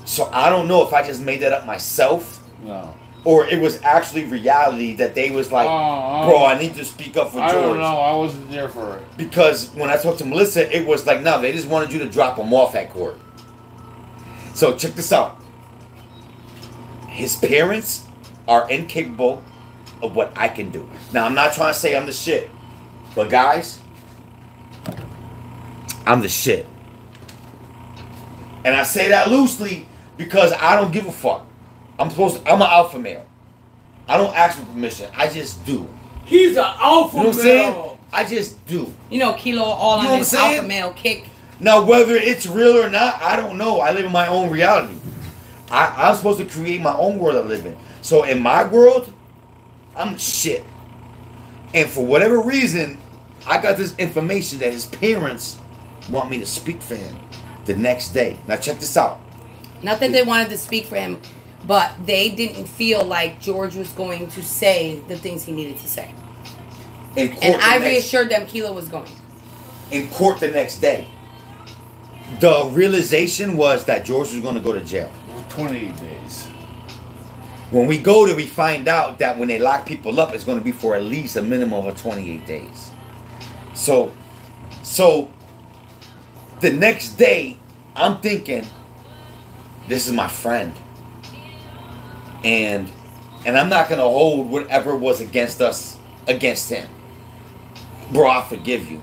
So I don't know if I just made that up myself. No. Or it was actually reality that they was like, bro, I need to speak up for George. I don't know. I wasn't there for it. Because when I talked to Melissa, it was like, no, they just wanted you to drop him off at court. So check this out. His parents are incapable of what I can do. Now, I'm not trying to say I'm the shit. But guys, I'm the shit. And I say that loosely because I don't give a fuck. I'm an alpha male. I don't ask for permission. I just do. He's an alpha male. You know what I'm saying? I just do. You know, Kilo all on his alpha male kick. Now, whether it's real or not, I don't know. I live in my own reality. I'm supposed to create my own world I live in. So in my world, I'm shit. And for whatever reason, I got this information that his parents want me to speak for him the next day. Now check this out. Not that they wanted to speak for him, but they didn't feel like George was going to say the things he needed to say. And I reassured them Kilo was going. In court the next day. The realization was that George was going to go to jail. 28 days. When we go there, we find out that when they lock people up, it's going to be for at least a minimum of 28 days. So the next day, I'm thinking, this is my friend. And I'm not going to hold whatever was against us against him. Bro, I forgive you.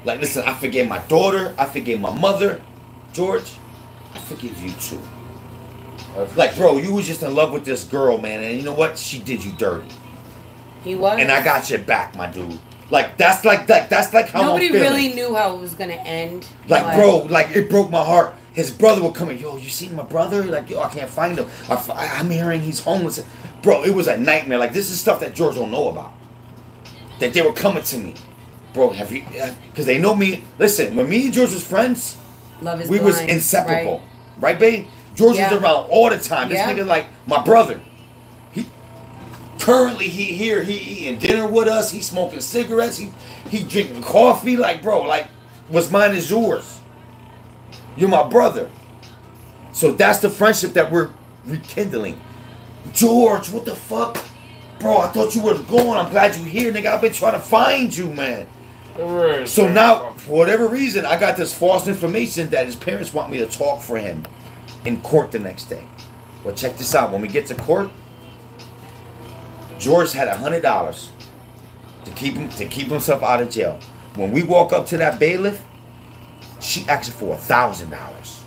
Like, listen, I forgave my daughter. I forgave my mother. George, I forgive you too. Like, bro, you was just in love with this girl, man. And you know what? She did you dirty. He was. And I got your back, my dude. Like, that's like how nobody I'm feeling. really knew how it was going to end. Like, bro, like, it broke my heart. His brother would come in. Yo, you seen my brother? Like, yo, I can't find him. I'm hearing he's homeless. Bro, it was a nightmare. Like, this is stuff that George don't know about. That they were coming to me. Bro, have you... Because they know me. Listen, when me and George was friends, Love is we blind, was inseparable. Right, babe? George was around all the time. This nigga like my brother. Currently, he eating dinner with us. He smoking cigarettes. He drinking coffee. Like, bro, like, what's mine is yours. You're my brother. So that's the friendship that we're rekindling. George, what the fuck? Bro, I thought you were gone. I'm glad you're here, nigga. I've been trying to find you, man. So now, for whatever reason, I got this false information that his parents want me to talk for him in court the next day. Well, check this out. When we get to court, George had $100 to keep himself out of jail. When we walk up to that bailiff, she asked for $1,000.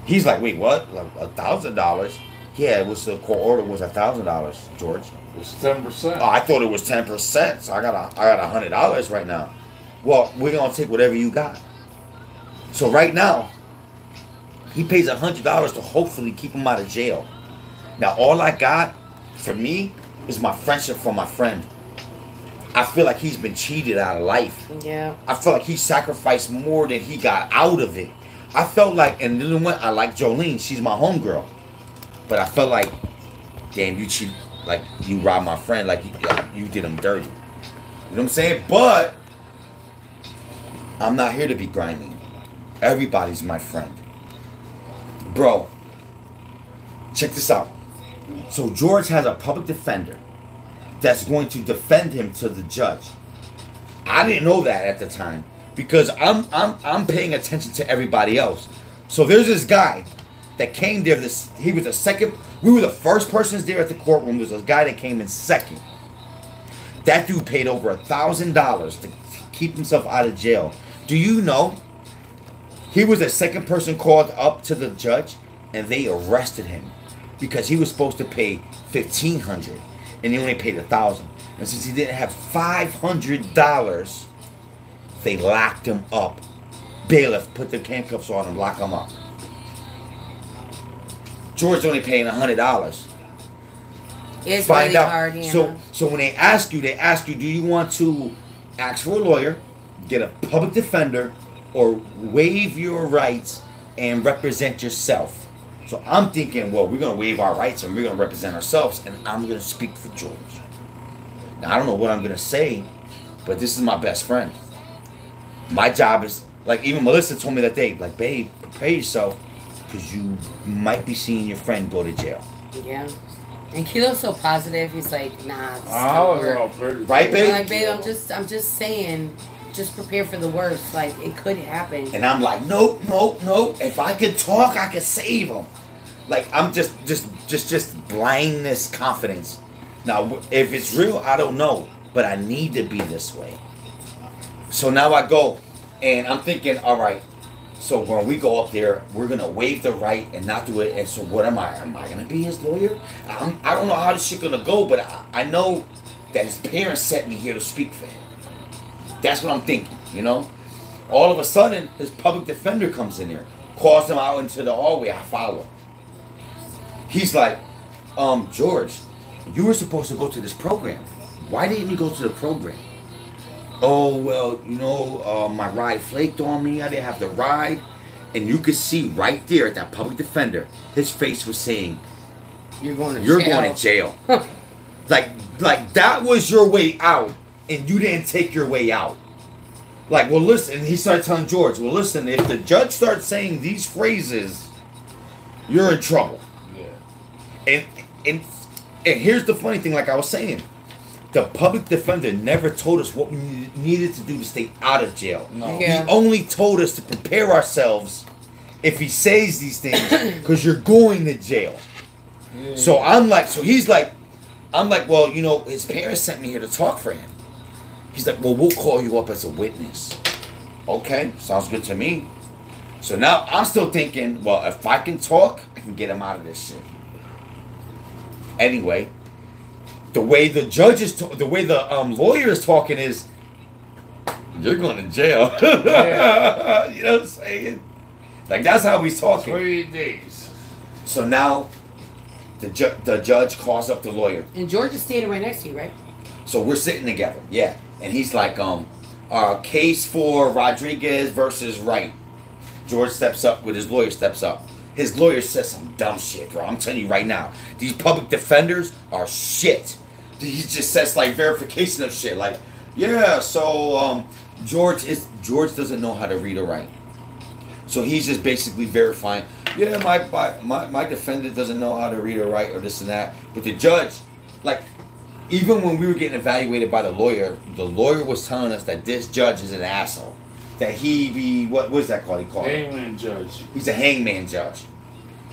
He's like, wait, what? Like $1,000? Yeah, it was the court order was $1,000, George. It's 10%. Oh, I thought it was 10%. So I got $100 right now. Well, we're gonna take whatever you got. So right now, he pays $100 to hopefully keep him out of jail. Now all I got for me is my friendship for my friend. I feel like he's been cheated out of life. Yeah. I feel like he sacrificed more than he got out of it. I felt like, and then when I like Jolene, she's my homegirl. But I felt like, damn, you cheat, like you robbed my friend, like you did him dirty. You know what I'm saying? But I'm not here to be grimy. Everybody's my friend. Bro, check this out. So George has a public defender that's going to defend him to the judge. I didn't know that at the time because I'm paying attention to everybody else. So there's this guy that came there. He was the second. We were the first persons there at the courtroom. There's a guy that came in second. That dude paid over $1,000 to keep himself out of jail. Do you know? He was the second person called up to the judge, and they arrested him because he was supposed to pay $1,500, and he only paid $1,000. And since he didn't have $500, they locked him up. Bailiff put the handcuffs on him, lock him up. George only paying $100. It's really hard, you know. So when they ask you, do you want to ask for a lawyer, get a public defender, or waive your rights and represent yourself? So I'm thinking, well, we're going to waive our rights and we're going to represent ourselves, and I'm going to speak for George. Now, I don't know what I'm going to say, but this is my best friend. My job is, like, even Melissa told me that day, like, babe, prepare yourself because you might be seeing your friend go to jail. Yeah. And Kilo's so positive. He's like, nah. Right, babe? I'm like, babe, I'm just saying, just prepare for the worst. Like, it could happen. And I'm like, nope. If I could talk, I could save him. Like, I'm just blindness confidence. Now, if it's real, I don't know. But I need to be this way. So now I go, and I'm thinking, all right, so when we go up there, we're going to waive the right and not do it. And so what am I? Am I going to be his lawyer? I don't know how this shit going to go, but I know that his parents sent me here to speak for him. That's what I'm thinking, you know? All of a sudden, his public defender comes in there, calls him out into the hallway. I follow. He's like, George, you were supposed to go to this program. Why didn't you go to the program? Oh, well, you know, my ride flaked on me. I didn't have the ride. And you could see right there at that public defender, his face was saying, You're going to jail. like that was your way out, and you didn't take your way out. Like, well, listen, he started telling George, well, listen, if the judge starts saying these phrases, you're in trouble. Yeah. And here's the funny thing, like I was saying, the public defender never told us what we needed to do to stay out of jail. No. Yeah. He only told us to prepare ourselves if he says these things, because you're going to jail. Yeah. So I'm like, well, you know, his parents sent me here to talk for him. He's like, well, we'll call you up as a witness. Okay, sounds good to me. So now I'm still thinking, well, if I can talk, I can get him out of this shit. Anyway, the way the judge is, the way the lawyer is talking is, you're going to jail. Yeah. You know what I'm saying? Like, that's how he's talking. 3 days. So now, the judge calls up the lawyer. And George is standing right next to you, right? So we're sitting together, yeah. And he's like, case for Rodriguez versus Wright. George steps up with his lawyer steps up. His lawyer says some dumb shit, bro. I'm telling you right now. These public defenders are shit. He just says, like, verification of shit. Like, yeah, so, George doesn't know how to read or write. So he's just basically verifying, yeah, my defendant doesn't know how to read or write or this and that. But the judge, like, even when we were getting evaluated by the lawyer was telling us that this judge is an asshole. That what is that called? He called hangman judge. He's a hangman judge.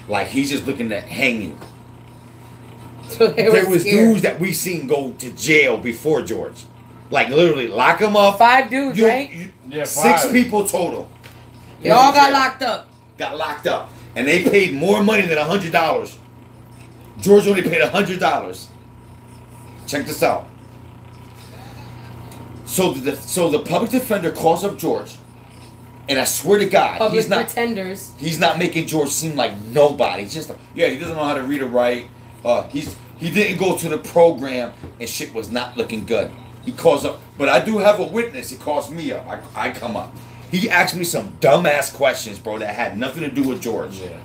Like, he's just looking to hang you. So there was dudes that we seen go to jail before George. Like, literally, lock them up. 5 dudes, right? Yeah, 6 people total. They all got locked up. Got locked up. And they paid more money than $100. George only paid $100. Check this out. So the public defender calls up George, and I swear to God, Public pretenders. He's not making George seem like nobody. He's just he doesn't know how to read or write. He didn't go to the program, and shit was not looking good. He calls up, but I do have a witness. He calls me up. I come up. He asked me some dumbass questions, bro, that had nothing to do with George. Yeah.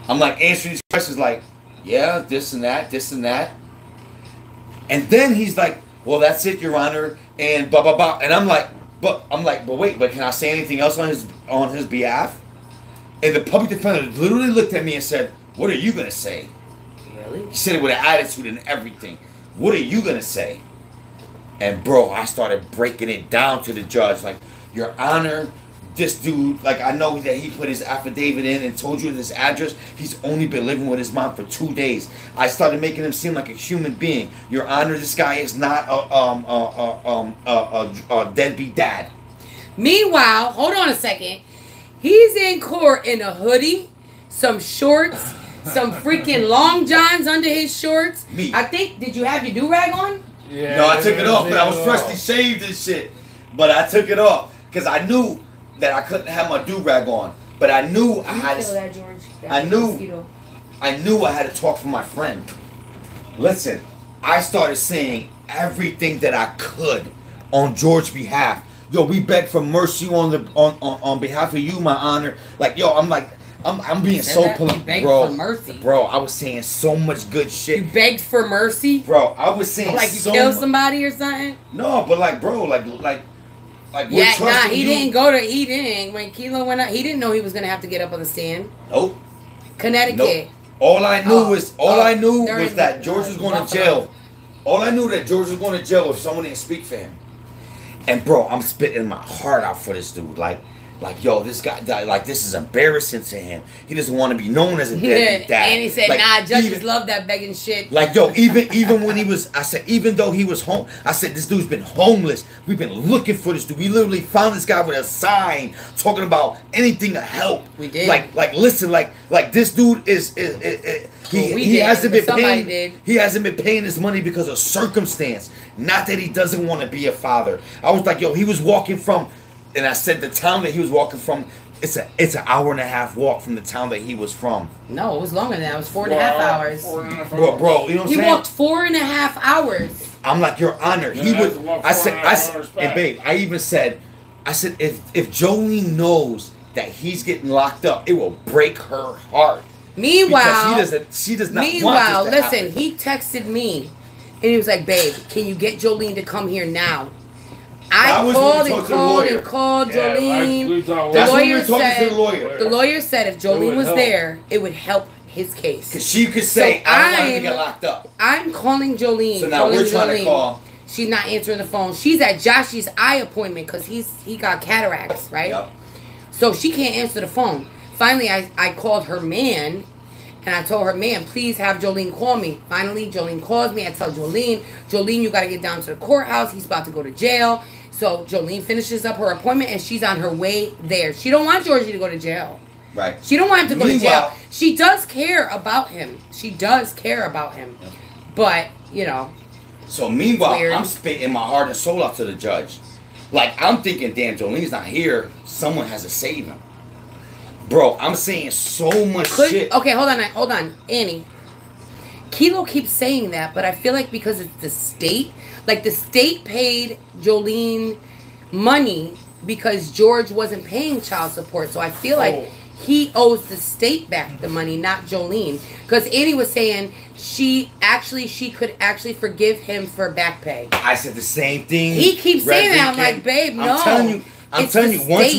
I'm like answering these questions like, yeah, this and that, this and that. And then he's like, well, that's it, Your Honor, and blah blah blah. And I'm like, but wait, but can I say anything else on his behalf? And the public defender literally looked at me and said, what are you gonna say? Really? He said it with an attitude and everything. What are you gonna say? And bro, I started breaking it down to the judge, like, Your Honor, this dude, like, I know that he put his affidavit in and told you this address. He's only been living with his mom for 2 days. I started making him seem like a human being. Your Honor, this guy is not a deadbeat dad. Meanwhile, hold on a second. He's in court in a hoodie, some shorts, some freaking long johns under his shorts. Me. I think, did you have your do-rag on? Yeah, no, I took it off, but I was freshly shaved and shit. But I took it off because I knew that I couldn't have my do-rag on. But I knew I had to. I knew I had to talk for my friend. Listen, I started saying everything that I could on George's behalf. Yo, we beg for mercy on behalf of you, my honor. Like, yo, I'm being so polite, bro. For mercy. Bro, I was saying so much good shit. You begged for mercy? Bro, I was saying like you killed somebody or something? No, but like, bro, like yeah, nah, he didn't. When Kilo went out, he didn't know he was gonna have to get up on the stand. Nope. Connecticut. Nope. All I knew was that George was going to jail. All I knew that George was going to jail if someone didn't speak for him. And bro, I'm spitting my heart out for this dude. Like, yo, this guy, like, this is embarrassing to him. He doesn't want to be known as a deadbeat dad. And he said, like, nah, judges love that begging shit. Like, yo, even when he was, I said, even though he was home, I said, this dude's been homeless. We've been looking for this dude. We literally found this guy with a sign talking about anything to help. We did. Like, listen, like this dude he hasn't been paying. He hasn't been paying his money because of circumstance. Not that he doesn't want to be a father. I was like, yo, he was walking from. And I said the town that he was walking from, it's an hour and a half walk from the town that he was from. No, it was longer than that. It was 4.5 hours. Bro, you know what I'm saying? He walked 4.5 hours. I'm like, Your Honor, he would. I said, and babe, I even said, if Jolene knows that he's getting locked up, it will break her heart. Meanwhile, because she does not want this to listen, happen. he texted me, and he was like, babe, can you get Jolene to come here now? I called Jolene. The lawyer said if Jolene was there, it would help his case. Because she could say, I don't want to get locked up. I'm calling Jolene. So now we're trying to call. She's not answering the phone. She's at Joshy's eye appointment because he got cataracts, right? Yep. So she can't answer the phone. Finally, I called her man. And I told her, man, please have Jolene call me. Finally, Jolene calls me. I tell Jolene, you got to get down to the courthouse. He's about to go to jail. So Jolene finishes up her appointment, and she's on her way there. She don't want Georgie to go to jail. Right. She don't want him to go to jail. She does care about him. But, you know. So meanwhile, I'm spitting my heart and soul out to the judge. Like, I'm thinking, damn, Jolene's not here. Someone has to save him. Bro, I'm saying so much shit. Okay, hold on, Annie. Kilo keeps saying that, but I feel like because it's the state, like the state paid Jolene money because George wasn't paying child support. So I feel like he owes the state back the money, not Jolene. Because Annie was saying she could actually forgive him for back pay. I said the same thing. He keeps saying that. I'm like, babe, no. I'm telling you, once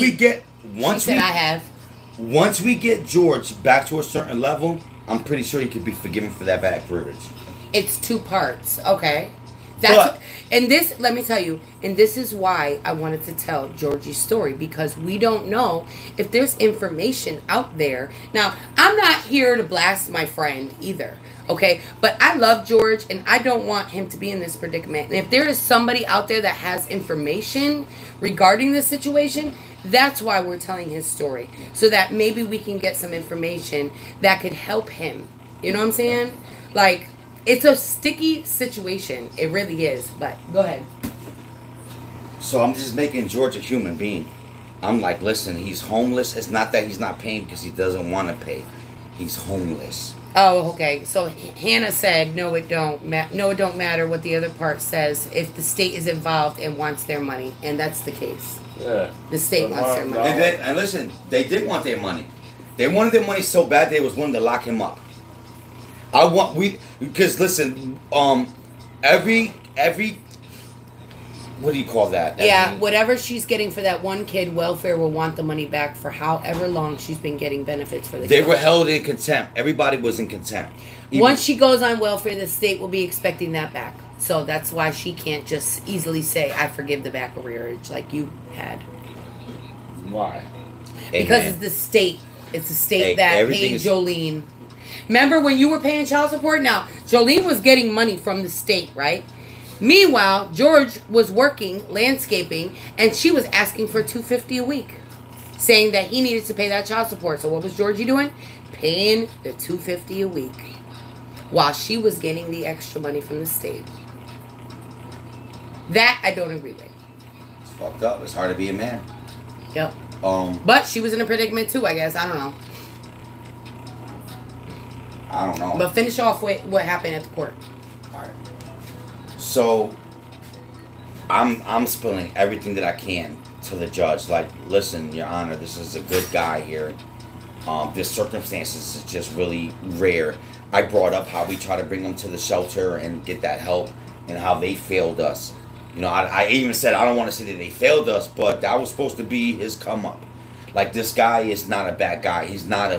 we get George back to a certain level, I'm pretty sure he could be forgiven for that back privilege. It's 2 parts. Okay. And this, let me tell you, and this is why I wanted to tell Georgie's story, because we don't know if there's information out there. Now, I'm not here to blast my friend either, okay? But I love George, and I don't want him to be in this predicament. And if there is somebody out there that has information regarding this situation, that's why we're telling his story, so that maybe we can get some information that could help him. You know what I'm saying? Like, it's a sticky situation. It really is. But go ahead. So I'm just making George a human being. I'm like, listen, he's homeless. It's not that he's not paying because he doesn't want to pay. He's homeless. Oh, okay. So Hannah said, no, it don't matter what the other part says if the state is involved and wants their money. And that's the case. Yeah. The state wants their money. And listen, they did want their money. They wanted their money so bad they was willing to lock him up. Because listen, every what do you call that? Yeah, whatever she's getting for that one kid, welfare will want the money back for however long she's been getting benefits for the kid. They were held in contempt. Everybody was in contempt. Once she goes on welfare, the state will be expecting that back. So that's why she can't just easily say, I forgive the back arrearage like you had. Why? Because it's the state. It's the state that paid Jolene. Remember when you were paying child support? Now, Jolene was getting money from the state, right? Meanwhile, George was working landscaping, and she was asking for $250 a week, saying that he needed to pay that child support. So what was Georgie doing? Paying the $250 a week, while she was getting the extra money from the state. That I don't agree with. It's fucked up. It's hard to be a man. Yep. But she was in a predicament too, I guess. I don't know. But finish off with what happened at the court. All right. So, I'm spilling everything that I can to the judge. Like, listen, Your Honor, this is a good guy here. This circumstances is just really rare. I brought up how we try to bring him to the shelter and get that help, and how they failed us. You know, I even said I don't want to say that they failed us, but that was supposed to be his come up. Like, this guy is not a bad guy. He's not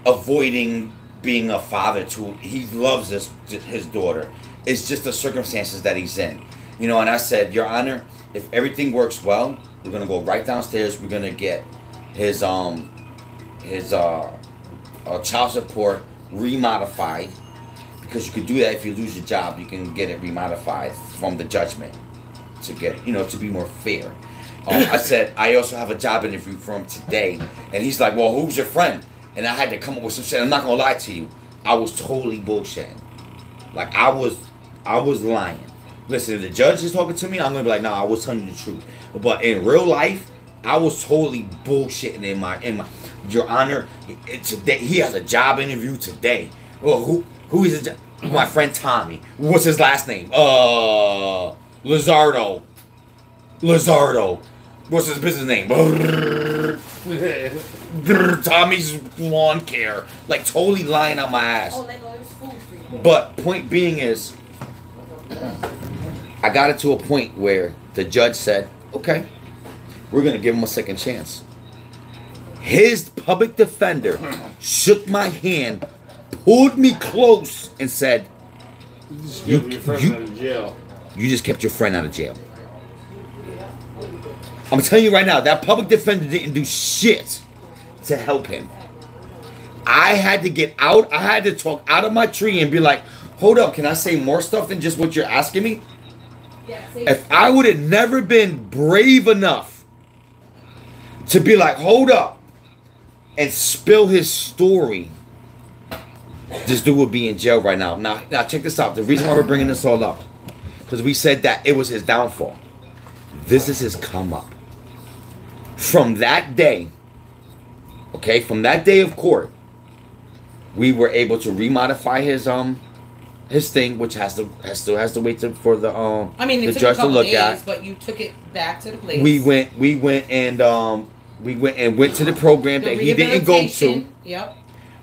avoiding being a father to. He loves his daughter. It's just the circumstances that he's in. You know, and I said, Your Honor, if everything works well, we're gonna go right downstairs. We're gonna get his child support remodified, because you could do that if you lose your job. You can get it remodified from the judgment to get, to be more fair. I said, I also have a job interview for him today, and he's like, well, who's your friend? And I had to come up with some shit. I'm not gonna lie to you, I was totally bullshitting. Like, I was lying. Listen, if the judge is talking to me, I'm gonna be like, nah, I was telling you the truth. But in real life, I was totally bullshitting in my Your Honor, today he has a job interview today. Well, who is it? My friend Tommy. What's his last name? Lizardo. What's his business name? Tommy's Lawn Care. Like, totally lying on my ass. Oh, there's food for you. But point being is, I got it to a point where the judge said, okay, we're going to give him a second chance. His public defender shook my hand, pulled me close, and said, you just kept your friend out of jail. I'm telling you right now, that public defender didn't do shit to help him. I had to get out. I had to talk out of my tree and be like, hold up, can I say more stuff than just what you're asking me? If I would have never been brave enough to be like, hold up, and spill his story, this dude would be in jail right now. Now check this out. The reason why we're bringing this all up, because we said that it was his downfall. This is his come up. From that day, okay, from that day of court, we were able to remodify his thing, which still has to wait for the the judge to look at. But you took it back to the place. We went and went to the program that he didn't go to. Yep.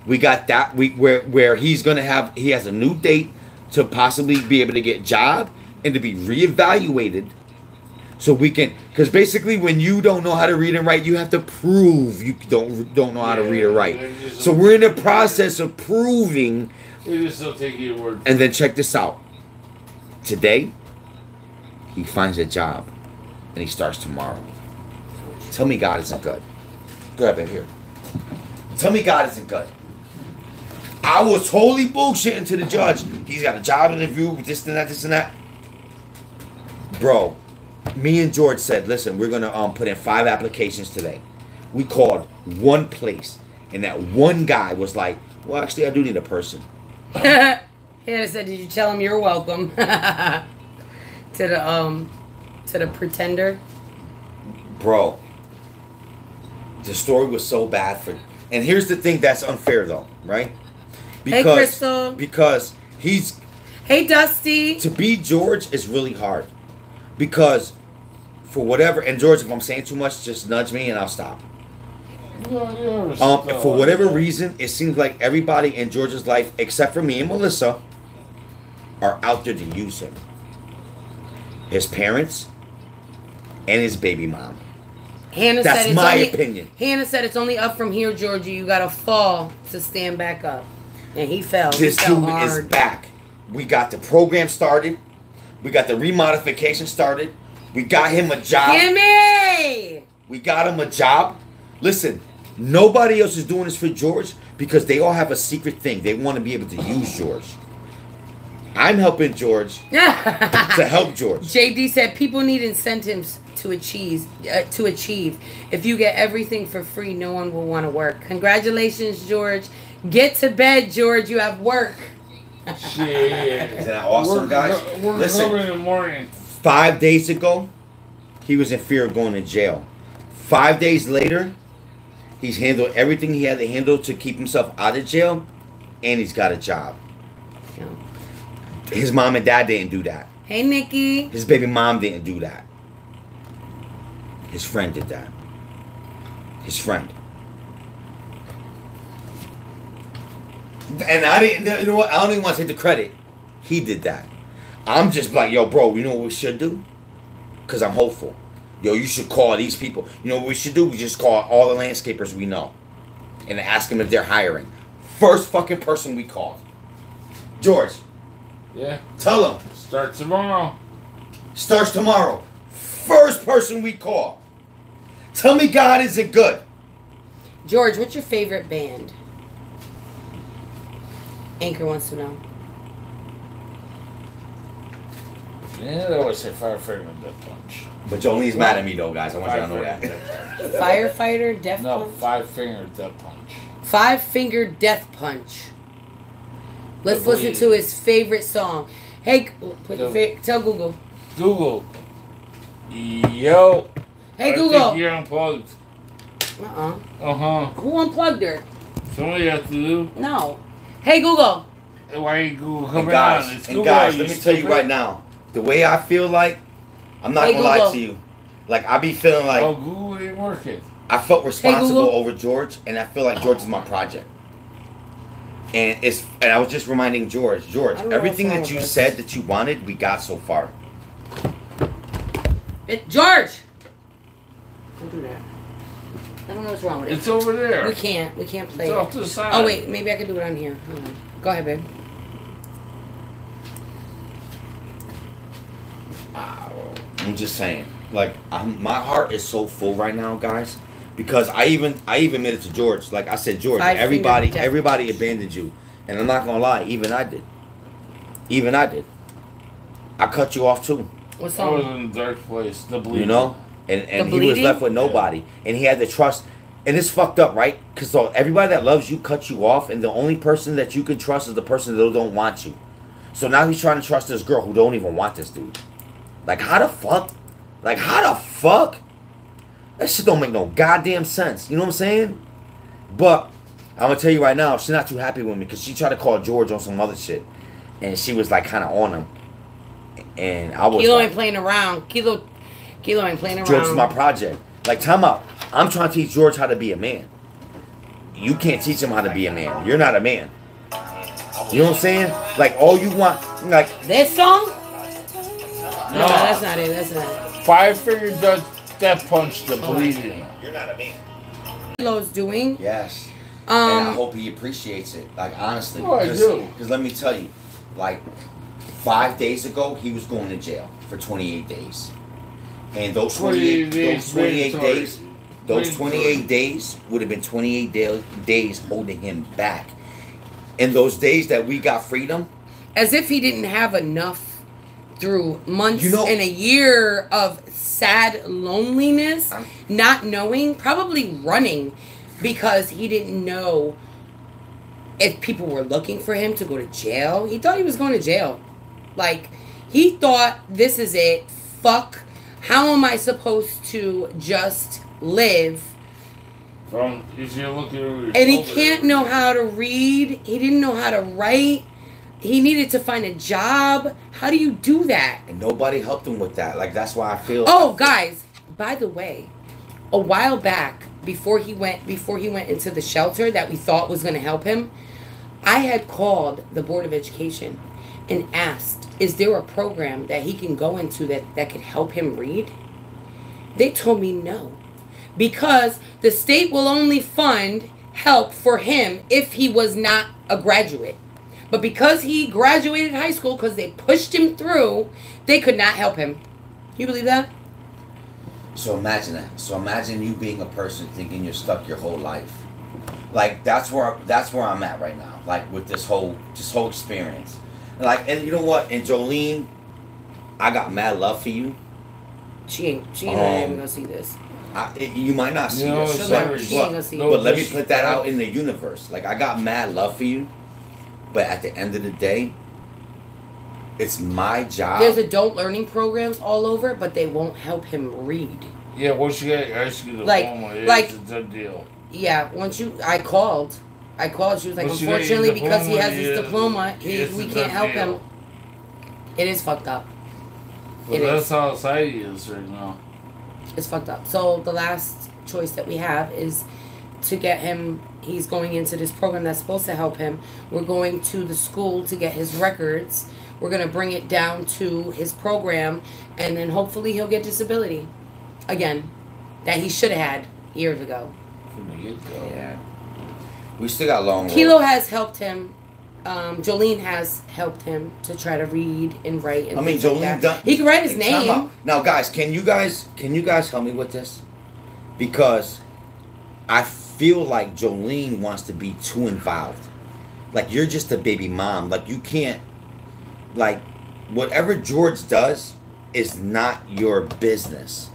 We got that where he has a new date to possibly be able to get a job and to be reevaluated. So we can, because basically when you don't know how to read and write, you have to prove you don't know how to read or write. So we're in the process of proving. We just don't take your word. And then check this out. Today, he finds a job, and he starts tomorrow. Tell me God isn't good. Go ahead, babe, here. Tell me God isn't good. I was totally bullshitting to the judge. He's got a job interview, this and that, this and that. Bro, me and George said, listen, we're going to put in 5 applications today. We called one place, and that one guy was like, well, actually, I do need a person. Hannah said, did you tell him you're welcome? to the pretender? Bro, the story was so bad for... And here's the thing that's unfair, though, right? Hey, Crystal. Because he's... Hey, Dusty. To be George is really hard. Because for whatever... And George, if I'm saying too much, just nudge me and I'll stop. For whatever reason, it seems like everybody in George's life, except for me and Melissa, are out there to use him. His parents and his baby mom. That's my opinion. Hannah said it's only up from here, Georgie. You gotta fall to stand back up. And he fell. This dude is back. We got the program started. We got the remodification started. We got him a job. Gimme! We got him a job. Listen, nobody else is doing this for George because they all have a secret thing. They want to be able to use George. I'm helping George to help George. JD said people need incentives to achieve. If you get everything for free, no one will want to work. Congratulations, George. Get to bed, George. You have work. Shit. Isn't that awesome, guys? We're coming in the morning. 5 days ago, he was in fear of going to jail. 5 days later, he's handled everything he had to handle to keep himself out of jail, and he's got a job. Yeah. His mom and dad didn't do that. Hey, Nikki. His baby mom didn't do that. His friend did that. His friend. And I didn't, you know what? I don't even want to take the credit. He did that. I'm just like, yo, bro, you know what we should do? Because I'm hopeful. Yo, you should call these people. You know what we should do? We just call all the landscapers we know. And ask them if they're hiring. First fucking person we called. George. Yeah. Tell them. Start tomorrow. Starts tomorrow. First person we call. Tell me God isn't good. George, what's your favorite band? Anchor wants to know. Yeah, they always say Firefighter and Death Punch. But Jolene's mad at me though, guys. I want you to know that. Firefighter, Death Punch? No, Five-Finger Death Punch. Five-Finger Death Punch. Let's listen to his favorite song. Hey, tell Google. Google. Yo. Hey, I Google. think you're unplugged. Who unplugged her? Somebody has to do. No. Hey, Google. Why ain't Google coming guys, on? It's and Google, guys, let me tell you right now. The way I feel like, I'm not gonna lie to you. Like, I be feeling like... Oh, Google ain't working. I felt responsible over George, and I feel like George is my project. And I was just reminding George, everything that you said that you wanted, we got so far. George! Don't do that. I don't know what's wrong with it. It's over there. We can't play it's it. off to the side. Oh, wait. Maybe I can do it on here. Hold on. Go ahead, babe. I'm just saying. Like, my heart is so full right now, guys. Because I even admitted to George. Like I said, George, everybody abandoned you. And I'm not going to lie. Even I did. I cut you off, too. What's I was in a dark place. The bleeding. You know? And he was left with nobody. Yeah. And he had to trust. And it's fucked up, right? Because everybody that loves you cuts you off. And the only person that you can trust is the person that don't want you. So now he's trying to trust this girl who don't even want this dude. Like, how the fuck? That shit don't make no goddamn sense. You know what I'm saying? But I'm going to tell you right now, she's not too happy with me. Because she tried to call George on some other shit. And she was like kind of on him. And I was Kilo ain't playing around. Kilo ain't playing around. George is my project. Like, time out. I'm trying to teach George how to be a man. You can't teach him how to be a man. You're not a man. You know what I'm saying? Like, all you want, like... This song? No, that's not it. That's not it. Five-Finger Death Punch, the bleeding. You're not a man. Kilo's doing. Yes. And I hope he appreciates it. Like, honestly. Oh, I do. Because let me tell you, like, 5 days ago, he was going to jail for 28 days. And those 28 days would have been 28 days holding him back. In those days that we got freedom. As if he didn't have enough through months and a year of sad loneliness, not knowing, probably running because he didn't know if people were looking for him to go to jail. He thought he was going to jail. Like, he thought, this is it. Fuck. How am I supposed to just live? And he can't know how to read. He didn't know how to write. He needed to find a job. How do you do that? And nobody helped him with that. Like, that's why I feel... Oh, guys, by the way, a while back, before he went into the shelter that we thought was going to help him, I had called the Board of Education and asked, is there a program that he can go into that could help him read? They told me no. Because the state will only fund help for him if he was not a graduate. But because he graduated high school, because they pushed him through, they could not help him. You believe that? So imagine that. So imagine you being a person thinking you're stuck your whole life. Like, that's where I'm at right now. Like, with this whole experience. Like, and you know what? And Jolene, I got mad love for you. She ain't even gonna see this. You might not see this. But let me put that out in the universe. Like, I got mad love for you. But at the end of the day, it's my job. There's adult learning programs all over, but they won't help him read. Yeah, once you get high school diploma, it's a done deal. Yeah, I called. She was like, unfortunately, because he has his diploma, we can't help him. It is fucked up. But that's how society is right now. It's fucked up. So the last choice that we have is to get him. He's going into this program that's supposed to help him. We're going to the school to get his records. We're going to bring it down to his program, and then hopefully he'll get disability again that he should have had years ago. From the get-go. Yeah. We still got long road. Kilo has helped him. Jolene has helped him to try to read and write. And Jolene done. He can write his name. Now, guys, can you guys help me with this? Because I feel like Jolene wants to be too involved. Like, you're just a baby mom. Like, you can't. Like, whatever George does is not your business.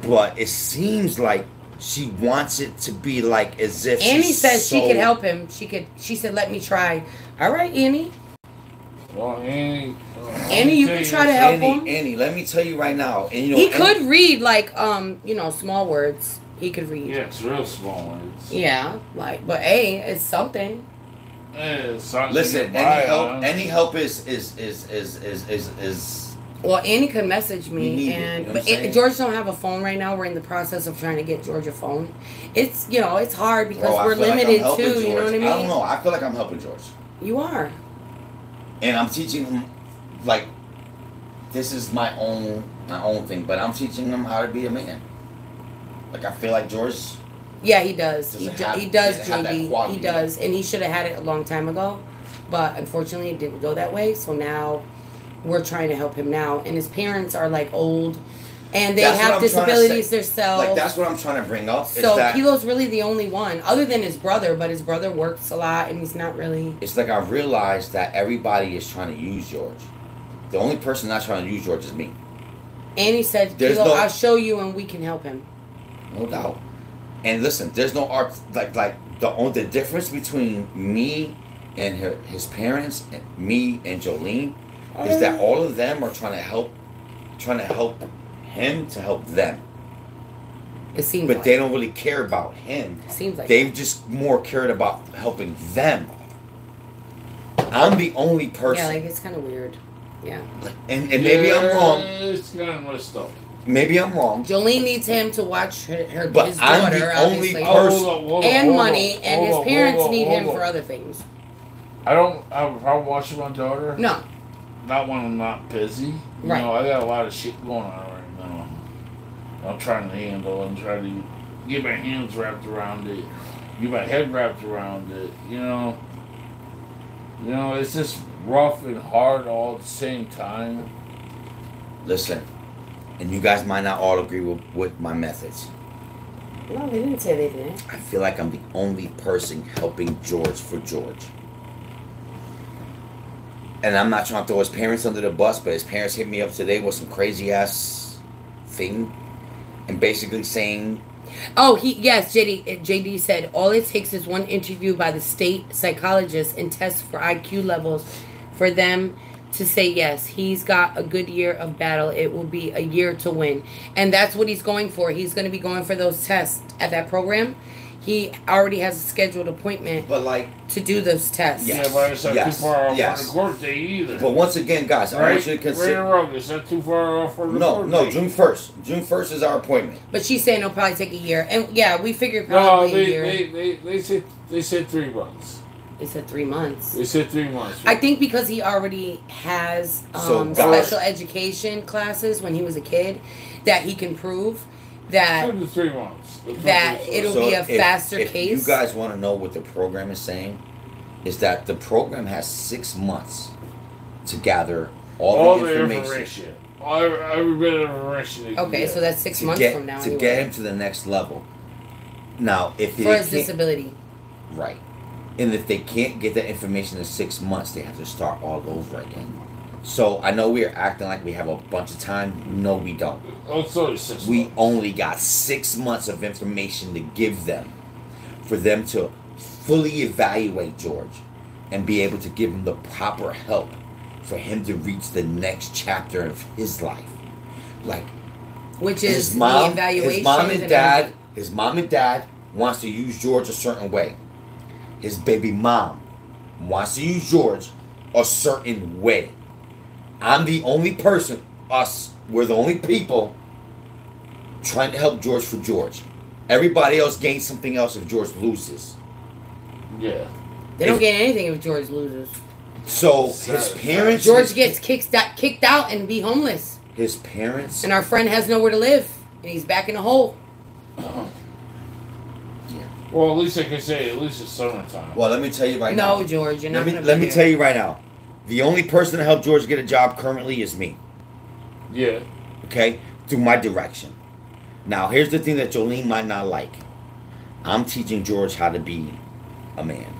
But it seems like she wants it to be like as if Annie says she could help him. She said, let me try. All right, Annie. Well, Annie, you can try to help him. Annie, let me tell you right now. And, he could read, like, small words. He could read. Yeah, it's real small words. Yeah, like, but hey, it's something. Listen, any help is. Well, Annie could message me, but George don't have a phone right now. We're in the process of trying to get George a phone. It's it's hard because we're limited too. You know what I mean? I don't know. I feel like I'm helping George. You are. And I'm teaching him, like, this is my own thing, but I'm teaching him how to be a man. Like, I feel like George. Yeah, he does. He does, JD. He does, and he should have had it a long time ago, but unfortunately, it didn't go that way. So now, we're trying to help him now, and his parents are like old, and they have disabilities themselves. Like, that's what I'm trying to bring up. So Kilo's really the only one, other than his brother, but his brother works a lot, and he's not really. It's like I realized that everybody is trying to use George. The only person not trying to use George is me. Annie said, Kilo, I'll show you, and we can help him. No doubt. And listen, there's no art like the difference between me and his parents, and me and Jolene, is that all of them are trying to help him to help them. It seems but they don't really care about him. It seems like they've just more cared about helping them. I'm the only person. Yeah, like, it's kind of weird. Yeah. And maybe I'm wrong. It's kind of messed up. Maybe I'm wrong. Jolene needs him to watch his daughter, I'm the only person. And money, and his parents need him for other things. I watch my daughter. No. Not when I'm not busy. You know, I got a lot of shit going on right now. I'm trying to handle and try to get my hands wrapped around it, get my head wrapped around it, you know. You know, it's just rough and hard all at the same time. Listen, and you guys might not all agree with my methods. No, they didn't say they didn't. I feel like I'm the only person helping George for George. And I'm not trying to throw his parents under the bus, but his parents hit me up today with some crazy ass thing and basically saying, oh, JD said all it takes is one interview by the state psychologist and tests for IQ levels for them to say yes, he's got a good year of battle. It will be a year to win. And that's what he's going for. He's going to be going for those tests at that program. He already has a scheduled appointment to do those tests. Yes. Yeah, but it's not too far off for the court date either. But once again, guys, I want you to consider... It's not too far off for the court date. No, June 1st. June 1st is our appointment. But she's saying it'll probably take a year. And yeah, we figured probably a year. They said 3 months. They said 3 months. They said 3 months. I think because he already has special education classes when he was a kid, that he can prove that 2 to 3 months. That it'll be a faster case. If you guys want to know what the program is saying, is that the program has 6 months to gather all the information. Every bit of information. Okay, so that's 6 months from now. To get him to the next level. Now, if for his disability. Right. And if they can't get that information in 6 months, they have to start all over again. So I know we are acting like we have a bunch of time. No, we don't. It's only 6 months. We only got 6 months of information to give them for them to fully evaluate George and be able to give him the proper help for him to reach the next chapter of his life. Like, which is the evaluation. His mom and dad wants to use George a certain way. His baby mom wants to use George a certain way. I'm the only person, we're the only people trying to help George for George. Everybody else gains something else if George loses. Yeah. They don't gain anything if George loses. So his parents... George gets kicked out and be homeless. His parents... And our friend has nowhere to live. And he's back in a hole. Well, at least I can say at least it's summertime. Well, let me tell you right now. No, George, you're not going to be Let me tell you right now. The only person to help George get a job currently is me. Yeah. Okay? Through my direction. Now, here's the thing that Jolene might not like. I'm teaching George how to be a man.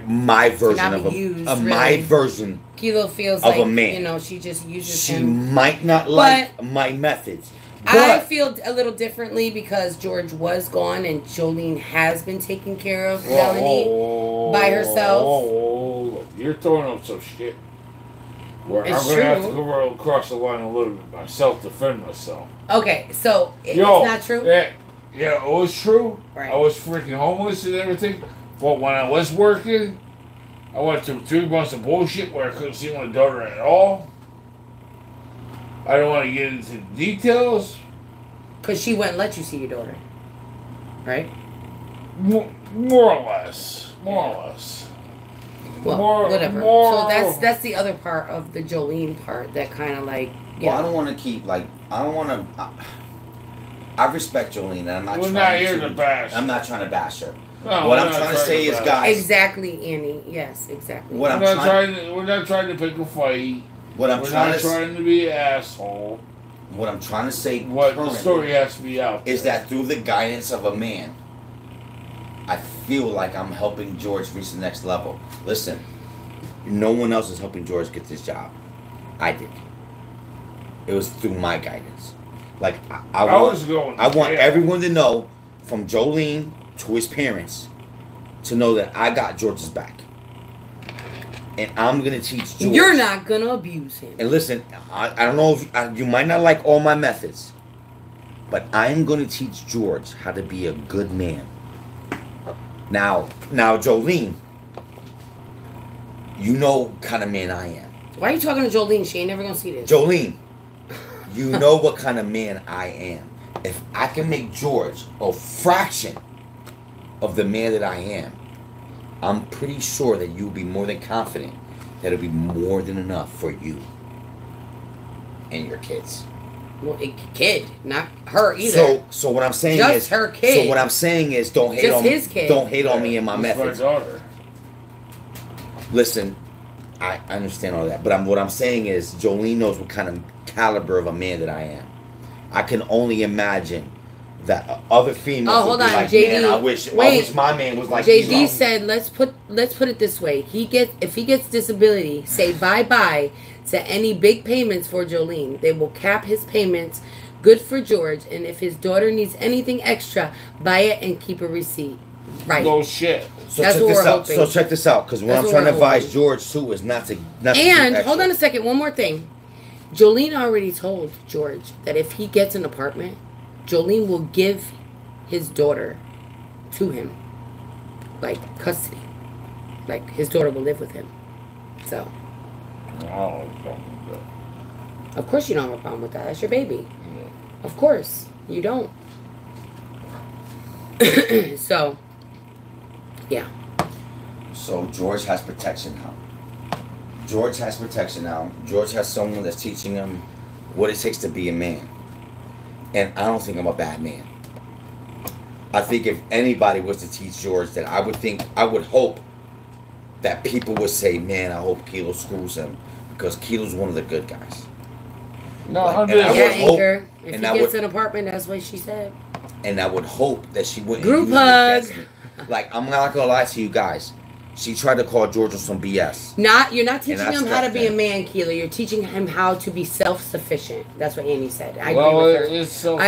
My version of my version Kilo feels of like, a man. You know, she just uses she him. She might not like my methods. I feel a little differently because George was gone and Jolene has been taking care of Melanie by herself. You're throwing up some shit. Where I'm going to have to go across the line a little bit myself to defend myself. Okay, so it's not true? Yeah, it was true. Right. I was freaking homeless and everything. But when I was working, I went through 3 months of bullshit where I couldn't see my daughter at all. I don't want to get into details. Because she wouldn't let you see your daughter. Right? More or less. Well, whatever. So that's the other part of the Jolene part that kind of like... Yeah. Well, I don't want to keep, I don't want to... I respect Jolene, and I'm not bash. I'm not trying to bash her. No, what I'm trying to say is, guys... Exactly, Annie. Yes, exactly. We're not trying to pick a fight. We're not trying to be an asshole. What I'm trying to say, the story has to be out, is that through the guidance of a man, I feel like I'm helping George reach the next level. Listen, no one else is helping George get this job. I did. It was through my guidance. Like I want everyone to know, from Jolene to his parents, to know that I got George's back. And I'm going to teach George. You're not going to abuse him. And listen, I don't know if you might not like all my methods, but I'm going to teach George how to be a good man. Now, Jolene, you know what kind of man I am. Why are you talking to Jolene? She ain't never going to see this. Jolene, you know what kind of man I am. If I can make George a fraction of the man that I am, I'm pretty sure that you'll be more than confident that it'll be more than enough for you and your kids. Well, a kid, not her either. So what I'm saying just her kid. So what I'm saying is, don't hate on me and my methods. My daughter. Listen, I understand all that, but what I'm saying is Jolene knows what kind of caliber of a man that I am. I can only imagine that other females would hold be on, like, JD. man, I wish my man was like JD said, let's put it this way. If he gets disability, say bye-bye to any big payments for Jolene. They will cap his payments. Good for George. And if his daughter needs anything extra, buy it and keep a receipt. Right. No shit. So that's what we're hoping. So check this out, because what I'm trying to advise George too is not to. And hold on a second, one more thing. Jolene already told George that if he gets an apartment, Jolene will give his daughter to him, like custody. Like his daughter will live with him. So. I don't have a problem with that. Of course you don't have a problem with that. That's your baby. Yeah. Of course you don't. So. Yeah. So George has protection now. George has protection now. George has someone that's teaching him what it takes to be a man. And I don't think I'm a bad man. I think if anybody was to teach George, that I would hope that people would say, man, I hope Kilo screws him. Because Kilo's one of the good guys. No, like, I'm just... Anchor. If he gets an apartment, that's what she said. And I would hope that she wouldn't group hug. Like, I'm not gonna lie to you guys. She tried to call George on some BS. You're not teaching him how to be a man, Keela. You're teaching him how to be self-sufficient. That's what Annie said. I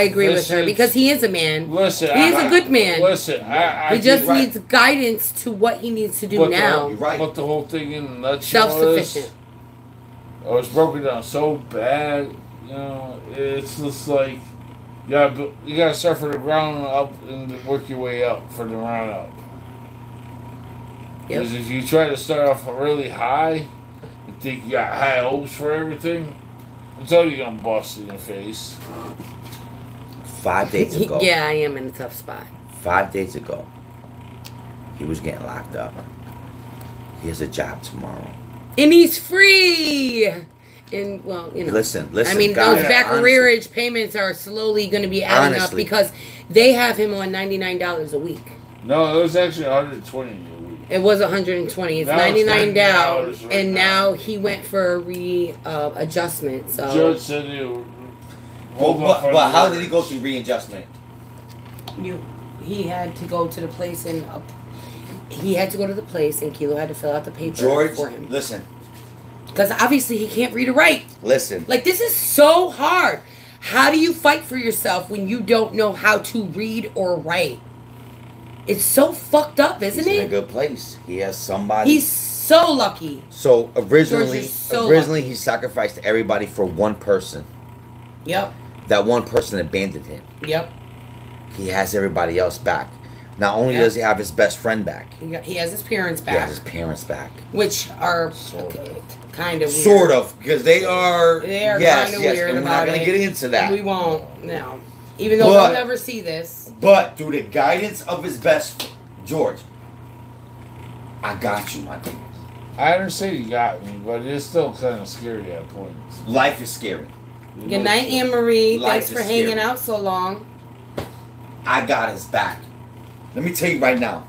agree with her because he is a man. Listen, he's a good man. Listen, he just needs guidance to what he needs to do now. But the whole thing in a nutshell self-sufficient. I was broken down so bad. You know, it's just like you gotta start from the ground up and work your way up from the ground up. Because if you try to start off really high and think you got high hopes for everything, until you're gonna bust in your face. 5 days ago. Yeah, I am in a tough spot. 5 days ago, he was getting locked up. He has a job tomorrow. And he's free! And, well, you know. Listen. I mean, guys, those back arrearage payments are slowly going to be adding up because they have him on $99 a week. No, it was actually $120 a week. It was $120. It's $99 down, and now he went for a readjustment. So Judge said it. But how did he go through readjustment? He had to go to the place and Kilo had to fill out the paper for him. Listen. Because obviously he can't read or write. Listen. Like, this is so hard. How do you fight for yourself when you don't know how to read or write? It's so fucked up, isn't it? He's in a good place. He has somebody. He's so lucky. So originally he sacrificed everybody for one person. Yep. That one person abandoned him. Yep. He has everybody else back. Not only does he have his best friend back. He has his parents back. He has his parents back. Which are kind of weird. Sort of, because they are kind of weird about it. We're not going to get into that. We won't, no. Even though we'll never see this. But through the guidance of his best, George, I got you, my dude. I understand you got me, but it's still kind of scary at points. Life is scary. Good night, Anne-Marie. Thanks for hanging out so long. I got his back. Let me tell you right now.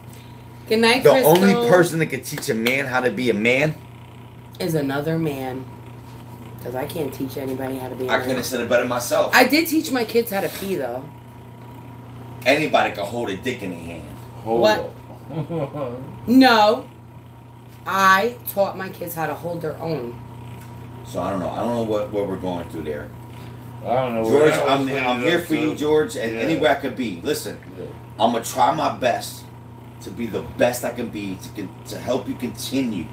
Good night, The Crystal. only person that can teach a man how to be a man is another man. Because I can't teach anybody how to be a man. I couldn't have said it better myself. I did teach my kids how to pee, though. Anybody can hold a dick in their hand. What? No. I taught my kids how to hold their own. So I don't know. I don't know what we're going through there. I don't know. George, I'm here for you, George, and anywhere I could be. Listen, I'm going to try my best to be the best I can be to help you continue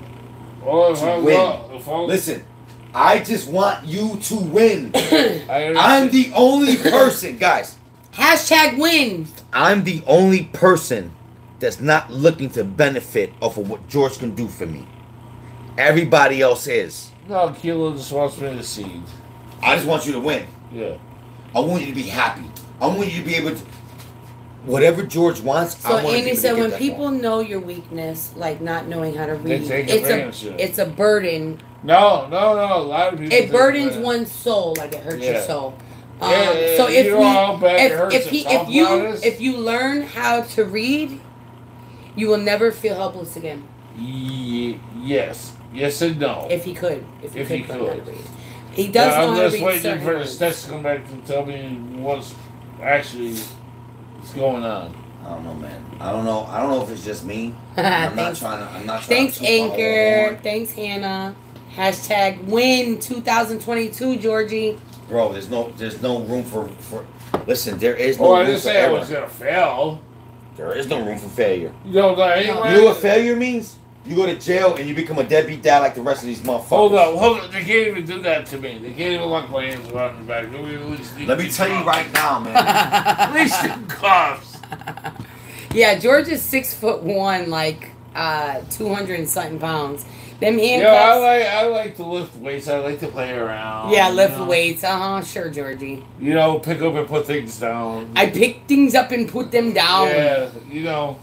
to win. Listen, I just want you to win. I'm the only person, guys. Hashtag win. I'm the only person that's not looking to benefit off of what George can do for me. Everybody else is. No, Kilo just wants me to seed. I just want you to win. Yeah. I want you to be happy. I want you to be able to... Whatever George wants, I want Andy said when people know your weakness, like not knowing how to read, it's a burden. No. A lot of people... It burdens one's soul, like it hurts your soul. So if you learn how to read, you will never feel helpless again. Yes. Yes and no. If he could. If he could. He does know how to read. I'm just waiting for the stats to come back to tell me what's actually going on. I don't know, man. I don't know if it's just me. I'm not trying to. Thanks, Anchor. Thanks, Hannah. Hashtag win 2022, Georgie. Bro, there's no room for. Listen, there is I no room for didn't say I was gonna fail. There is no room for failure. You know what failure means? You go to jail and you become a deadbeat dad like the rest of these motherfuckers. Hold on. They can't even do that to me. They can't even lock my hands around the back. Let me tell you right now, man. At least in cuffs. Yeah, George is 6'1", like 200 and something pounds. Them handcuffs. Yeah, I like to lift weights. I like to play around. Yeah, lift weights. Sure, Georgie. Pick up and put things down. I pick things up and put them down. Yeah,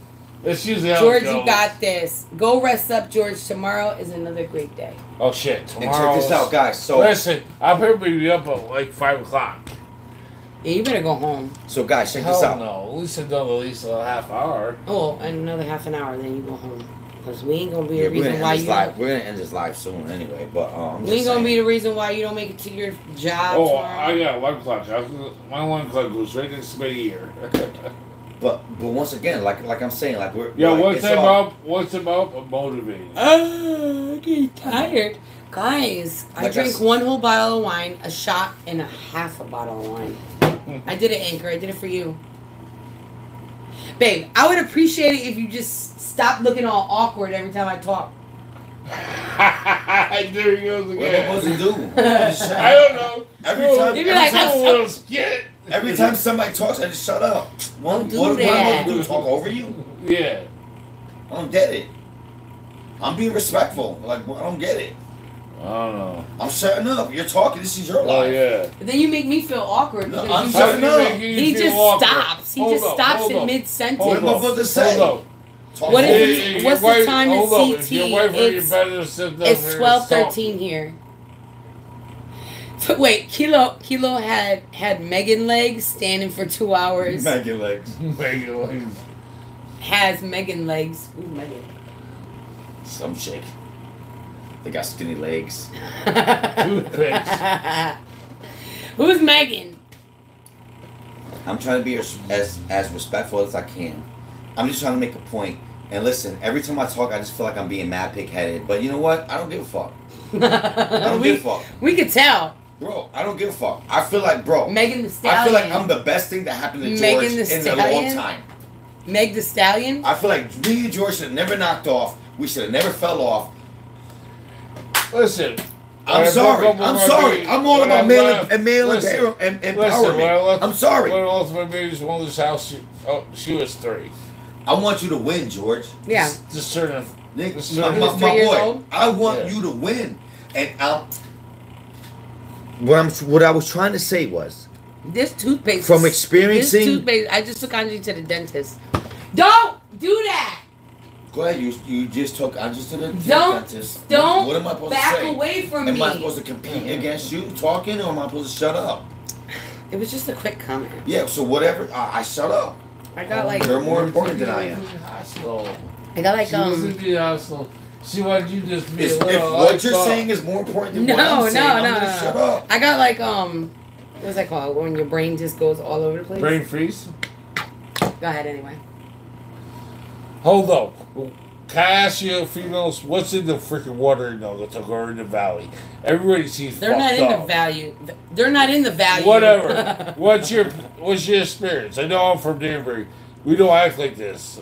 it's usually how George, it goes. you got this. Go rest up, George. Tomorrow is another great day. Oh shit! Tomorrow. And check this out, guys. So listen, I'll probably be up at like 5 o'clock. Yeah, you better go home. So guys, check this out. No, at least I've done at least a half hour. Oh, and another half an hour, then you go home. Because we ain't gonna be the reason why you. We're gonna end this live soon anyway. But we ain't gonna be the reason why you don't make it to your job. Oh, I got 1 o'clock. My 1 o'clock goes right next to my ear. But once again, like I'm saying, like we're what's about motivating? I'm getting tired, guys. I drink 1 whole bottle of wine, a shot, and a half a bottle of wine. I did it, Anchor. I did it for you, babe. I would appreciate it if you just stopped looking all awkward every time I talk. There he goes again. What am I supposed to do? I don't know. Every time somebody talks, I just shut up. Don't do what that. am I supposed to do? Talk over you? Yeah. I don't get it. I'm being respectful. Like, I don't get it. I don't know. I'm shutting up. You're talking. This is your life. Oh, yeah. But then you make me feel awkward. No, because I'm shutting up. He just stops. He just stops in mid-sentence. What am I supposed to say? What's the time in CT? It's 12:13 here. So wait, Kilo had Megan legs standing for 2 hours. Megan legs. Has Megan legs. Who's Megan? Some chick. They got skinny legs. Who's Megan? I'm trying to be as respectful as I can. I'm just trying to make a point. And listen, every time I talk, I just feel like I'm being mad pig-headed. But you know what? I don't give a fuck. I don't give a fuck. We could tell. Bro, I don't give a fuck. I feel like, bro. Megan the Stallion. I feel like I'm the best thing that happened to George in a long time. Meg the Stallion? I feel like me and George should have never knocked off. We should have never fell off. Listen. I'm sorry. I'm all about male empowerment. I'm sorry. When Ultimate Baby's mother's house, she was 3. I want you to win, George. Yeah. Just turn my boy. I want you to win. And what I was trying to say was this toothpaste. From experiencing this toothpaste, I just took Angie to the dentist. Don't do that. Go ahead. You just took Angie to the dentist. Don't. What am I supposed back to say? Away from am me. Am I supposed to compete against you talking, or am I supposed to shut up? It was just a quick comment. Yeah. So whatever. I shut up. I got like. They're more important than I am. I got like She was in the hospital. She wanted you just be if what you're saying is more important than what I'm saying, I'm gonna shut up. I got like what's that called? When your brain just goes all over the place. Brain freeze. Go ahead anyway. Hold up. Can I ask you, females, what's in the freaking water in Naugatuck or in the valley? Everybody sees They're not in the value. They're not in the value. Whatever. What's your experience? I know I'm from Danbury. We don't act like this.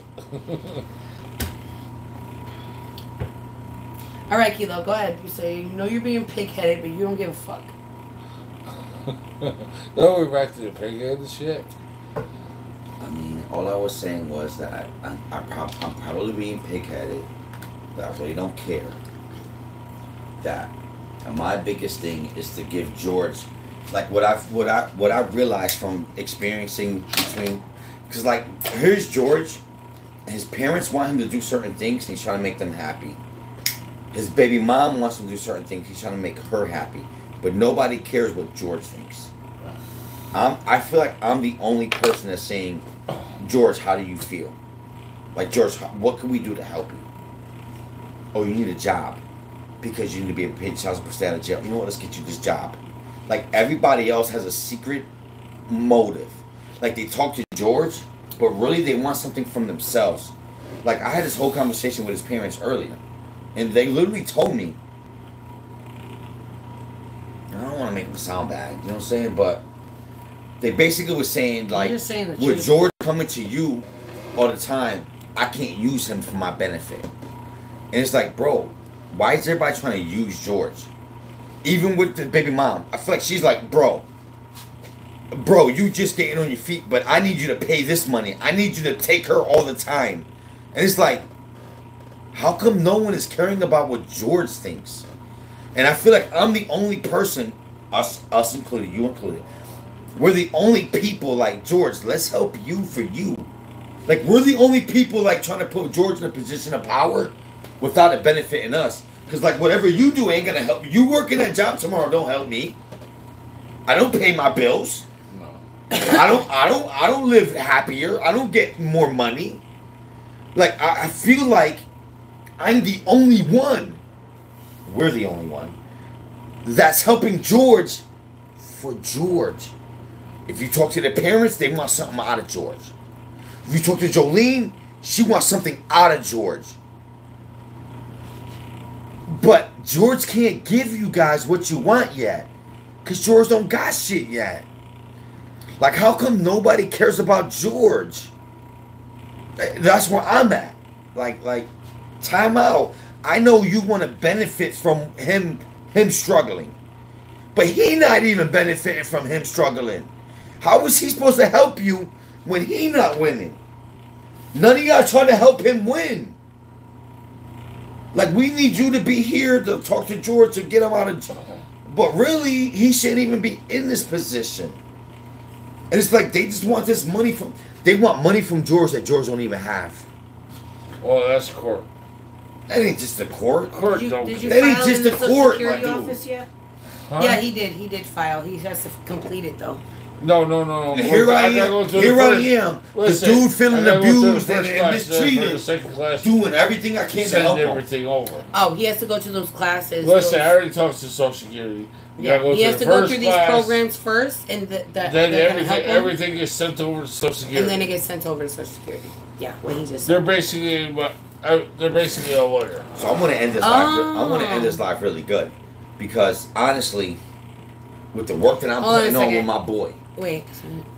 All right, Kilo, go ahead. You say you know you're being pig-headed, but you don't give a fuck. No, we're back to the pig-headed shit. I mean, all I was saying was that I'm probably being pig-headed, but I really don't care. And my biggest thing is to give George, like what I realized from experiencing between, because like here's George, his parents want him to do certain things, and he's trying to make them happy. His baby mom wants him to do certain things, he's trying to make her happy, but nobody cares what George thinks. I feel like I'm the only person that's saying, George, how do you feel? Like, George, what can we do to help you? oh, you need a job because you need to be able to pay child support, stay out of jail. You know what? Let's get you this job. Like, everybody else has a secret motive. Like, they talk to George, but really they want something from themselves. Like, I had this whole conversation with his parents earlier, and they literally told me, I don't want to make them sound bad, you know what I'm saying? But they basically were saying, like, with George coming to you all the time, I can't use him for my benefit. And it's like, bro, why is everybody trying to use George? Even with the baby mom, I feel like she's like, bro, you just getting on your feet, but I need you to pay this money. I need you to take her all the time. And it's like, how come no one is caring about what George thinks? And I feel like I'm the only person, us included, you included, we're the only people like, George, let's help you for you. Like, we're the only people like trying to put George in a position of power without it benefiting us. Because like, whatever you do ain't gonna help. You working that job tomorrow don't help me. I don't pay my bills. No. I don't live happier. I don't get more money. Like, I feel like I'm the only one. We're the only one that's helping George for George. If you talk to the parents, they want something out of George. If you talk to Jolene, she wants something out of George. But George can't give you guys what you want yet. Because George don't got shit yet. Like, how come nobody cares about George? That's where I'm at. Like, time out. I know you want to benefit from him struggling. But he not even benefiting from him struggling. How is he supposed to help you when he not winning? None of y'all trying to help him win. Like, we need you to be here to talk to George to get him out of jail. But really, he shouldn't even be in this position. And it's like they just want this money from... They want money from George that George don't even have. Well, that's court. That ain't just the court. Did you that file ain't just in the Social court. Security office yet? Huh? Yeah, he did. He did file. He has to complete it though. No. Here I am. The dude feeling abused and mistreated. Doing everything I can to help him. Everything over. Oh, he has to go to those classes. Listen, I already talked to Social Security. Yeah, he has to go through these programs first, and then everything gets sent over to Social Security. And then it gets sent over to Social Security. Yeah, what he just said. They're basically a lawyer. So I'm gonna end this live. I want to end this live really good, because honestly, with the work that I'm putting on with my boy. Wait,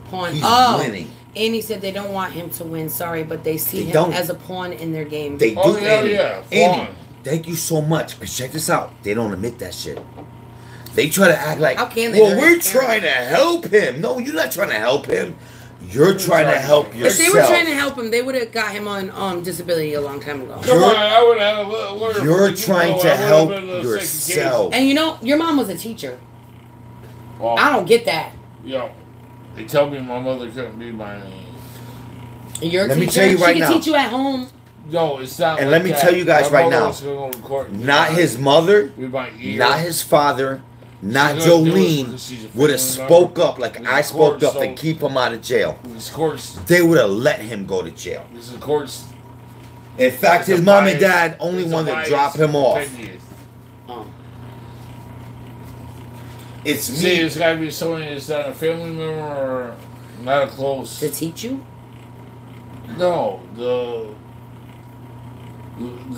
pawn. He's winning. Andy said they don't want him to win. Sorry, but they see him as a pawn in their game. They do. Yeah. Andy, thank you so much. But check this out. They don't admit that shit. They try to act like, how can they? Well, we're trying to help him. No, you're not trying to help him. You're trying to help yourself. If they were trying to help him, they would have got him on disability a long time ago. You're trying to help yourself. And you know, your mom was a teacher. Well, I don't get that. Yo, they tell me my mother couldn't be my Your let teacher, me tell you right she now. can teach you at home. No, it's not. And like let me that. tell you guys right now. Not his mother, not his father, not Jolene would have spoke up like I spoke up to keep him out of jail. They would have let him go to jail. In fact, his mom and dad only wanted to drop him off. It's me. See, it's got to be someone that's not a family member or not a close. To teach you? No, the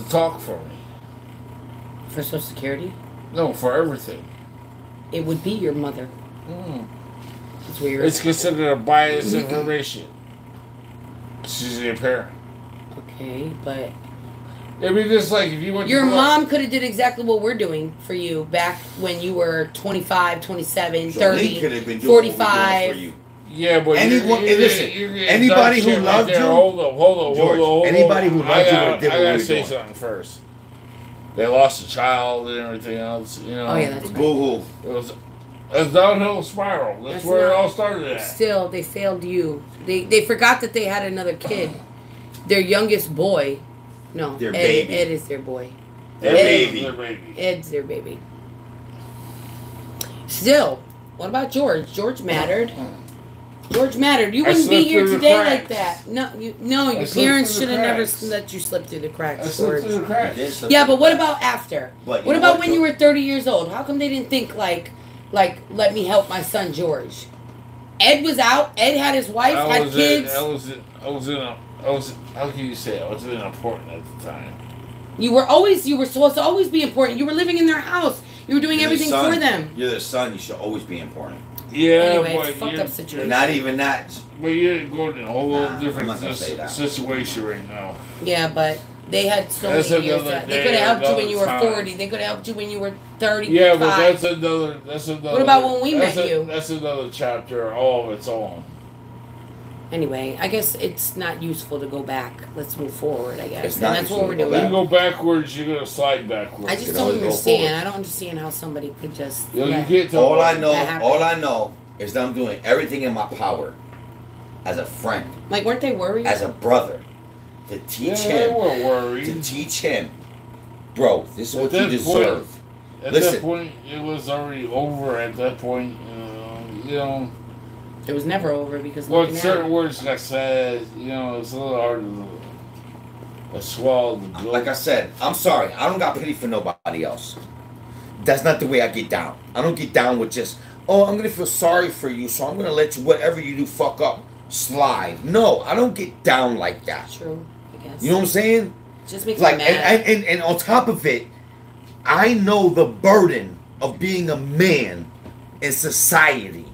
talk for me. For Social Security? No, for everything. It would be your mother. That's weird. It's considered a biased information. She's your parent. Okay, but... I mean, just like if you went your mom could have did exactly what we're doing for you back when you were 25, 27, 30, 45. Yeah, but anybody who loved you... Hold on. Anybody who loved you would have did what you were doing. I gotta say something first. They lost a child and everything else, you know. Oh, yeah, that's right. Boo-hoo. It was a downhill spiral. That's where it all started at. Still, they failed you. They forgot that they had another kid. Their youngest boy. No, their baby. Ed is their boy. Ed's their baby. Still, what about George? George mattered. George mattered. You wouldn't be here today like that. No, your parents should have never let you slip through the cracks, George. Yeah, but what about after? What about when you were 30 years old? How come they didn't think like, let me help my son George? Ed was out. Ed had his wife, had kids. I was how can you say I wasn't important at the time. You were supposed to always be important. You were living in their house. You were doing everything for them. You're their son. You should always be important. Yeah, anyway, it's a fucked up situation. Not even that. But you're going in a whole different situation right now. Yeah, but they had so many years. They could have helped you when you were 40. They could have helped you when you were 35. Yeah, but that's another. What about when we met you? That's another chapter all of its own. Anyway, I guess it's not useful to go back. Let's move forward, I guess. And that's what we're doing. When you go backwards, you're going to slide backwards. I just don't understand. I don't understand how somebody could just... All I know is that I'm doing everything in my power as a friend. Like, weren't they worried? As a brother. To teach him. They were worried. To teach him. Bro, this is what you deserve. At that point, it was already over at that point. You know... It was never over because... Well, certain words got said, it's a little hard to swallow the joke. Like I said, I'm sorry. I don't got pity for nobody else. That's not the way I get down. I don't get down with just, I'm going to feel sorry for you, so I'm going to let you, whatever you do, fuck up, slide. No, I don't get down like that. True, I guess. You know what I'm saying? Just makes me mad. And on top of it, I know the burden of being a man in society.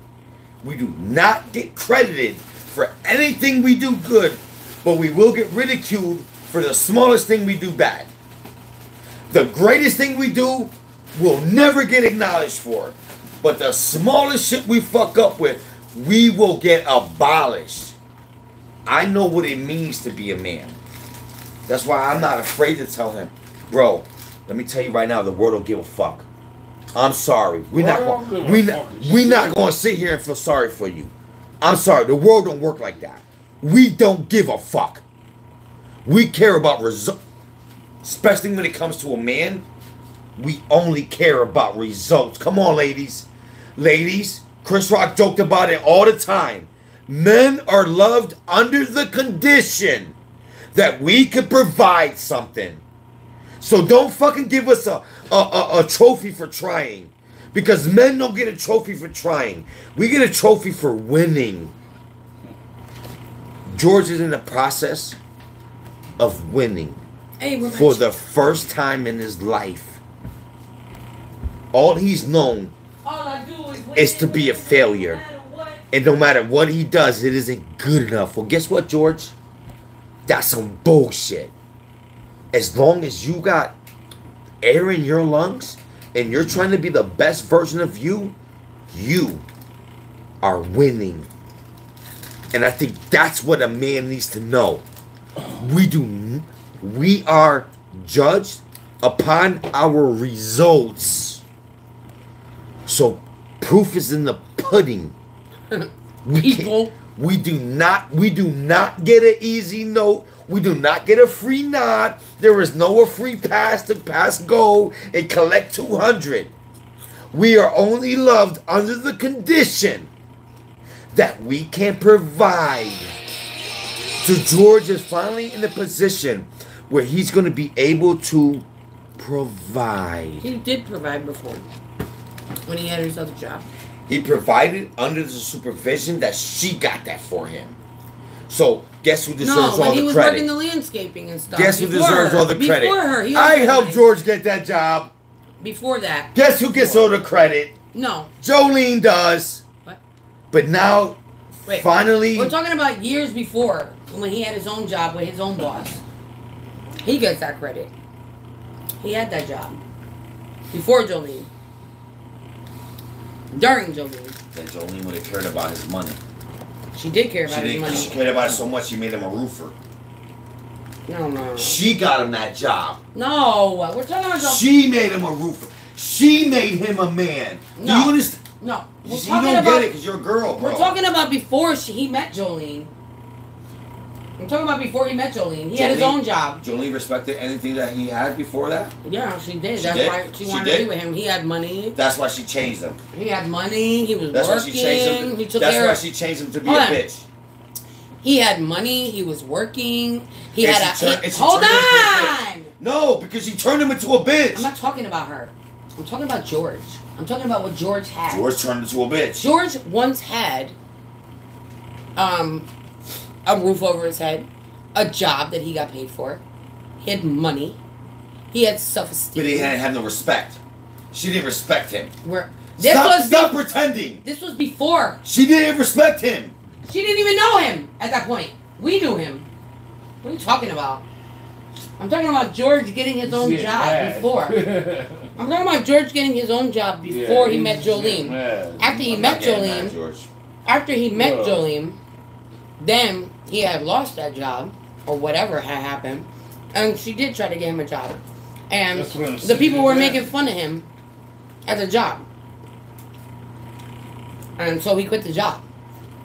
We do not get credited for anything we do good, but we will get ridiculed for the smallest thing we do bad. The greatest thing we do, we'll never get acknowledged for. But the smallest shit we fuck up with, we will get abolished. I know what it means to be a man. That's why I'm not afraid to tell him, bro, let me tell you right now, the world don't give a fuck. I'm sorry. We're not going to sit here and feel sorry for you. I'm sorry. The world don't work like that. We don't give a fuck. We care about results. Especially when it comes to a man, we only care about results. Come on, ladies. Ladies, Chris Rock joked about it all the time. Men are loved under the condition that we could provide something. So don't fucking give us a trophy for trying. Because men don't get a trophy for trying. We get a trophy for winning. George is in the process of winning. For the first time in his life. All he's known is to be a failure. And no matter what he does, it isn't good enough. Well, guess what, George? That's some bullshit. As long as you got air in your lungs and you're trying to be the best version of you, you are winning. And I think that's what a man needs to know. We are judged upon our results. So proof is in the pudding. We do not get an easy note. We do not get a free nod. There is no free pass to pass go and collect 200. We are only loved under the condition that we can provide. So George is finally in a position where he's going to be able to provide. He did provide before when he had his other job. He provided under the supervision that she got that for him. So guess who deserves all the credit? No, when he was working the landscaping and stuff. Guess who deserves all the credit? Before her. I helped George get that job. Before that. Guess who gets all the credit? No. Jolene does. What? But now, finally... We're talking about years before, when he had his own job with his own boss. He gets that credit. He had that job. Before Jolene. During Jolene. Then Jolene would have cared about his money. She did care about his money. She cared about it so much she made him a roofer. No. She got him that job. No, we're talking about... She made him a roofer. She made him a man. No. Do you understand? No. You don't get it because you're a girl, bro. We're talking about before he met Jolene. I'm talking about before he met Jolene. He had his own job. Jolene respected anything that he had before that? Yeah, she did. That's why she wanted to be with him. He had money. That's why she changed him. He had money. He was That's working. Why she changed him. He took That's care why of... she changed him to be a bitch. He had money. He was working. He had a... Hold on! No, because she turned him into a bitch. I'm not talking about her. I'm talking about George. I'm talking about what George had. George turned into a bitch. George once had a roof over his head, a job that he got paid for. He had money. He had self-esteem. But he didn't have no respect. She didn't respect him. Stop pretending. This was before. She didn't respect him. She didn't even know him at that point. We knew him. What are you talking about? I'm talking about George getting his own job before. I'm talking about George getting his own job before he met Jolene. After he met Jolene, then he had lost that job or whatever had happened, and she did try to get him a job, and the people were making fun of him at the job, and so he quit the job.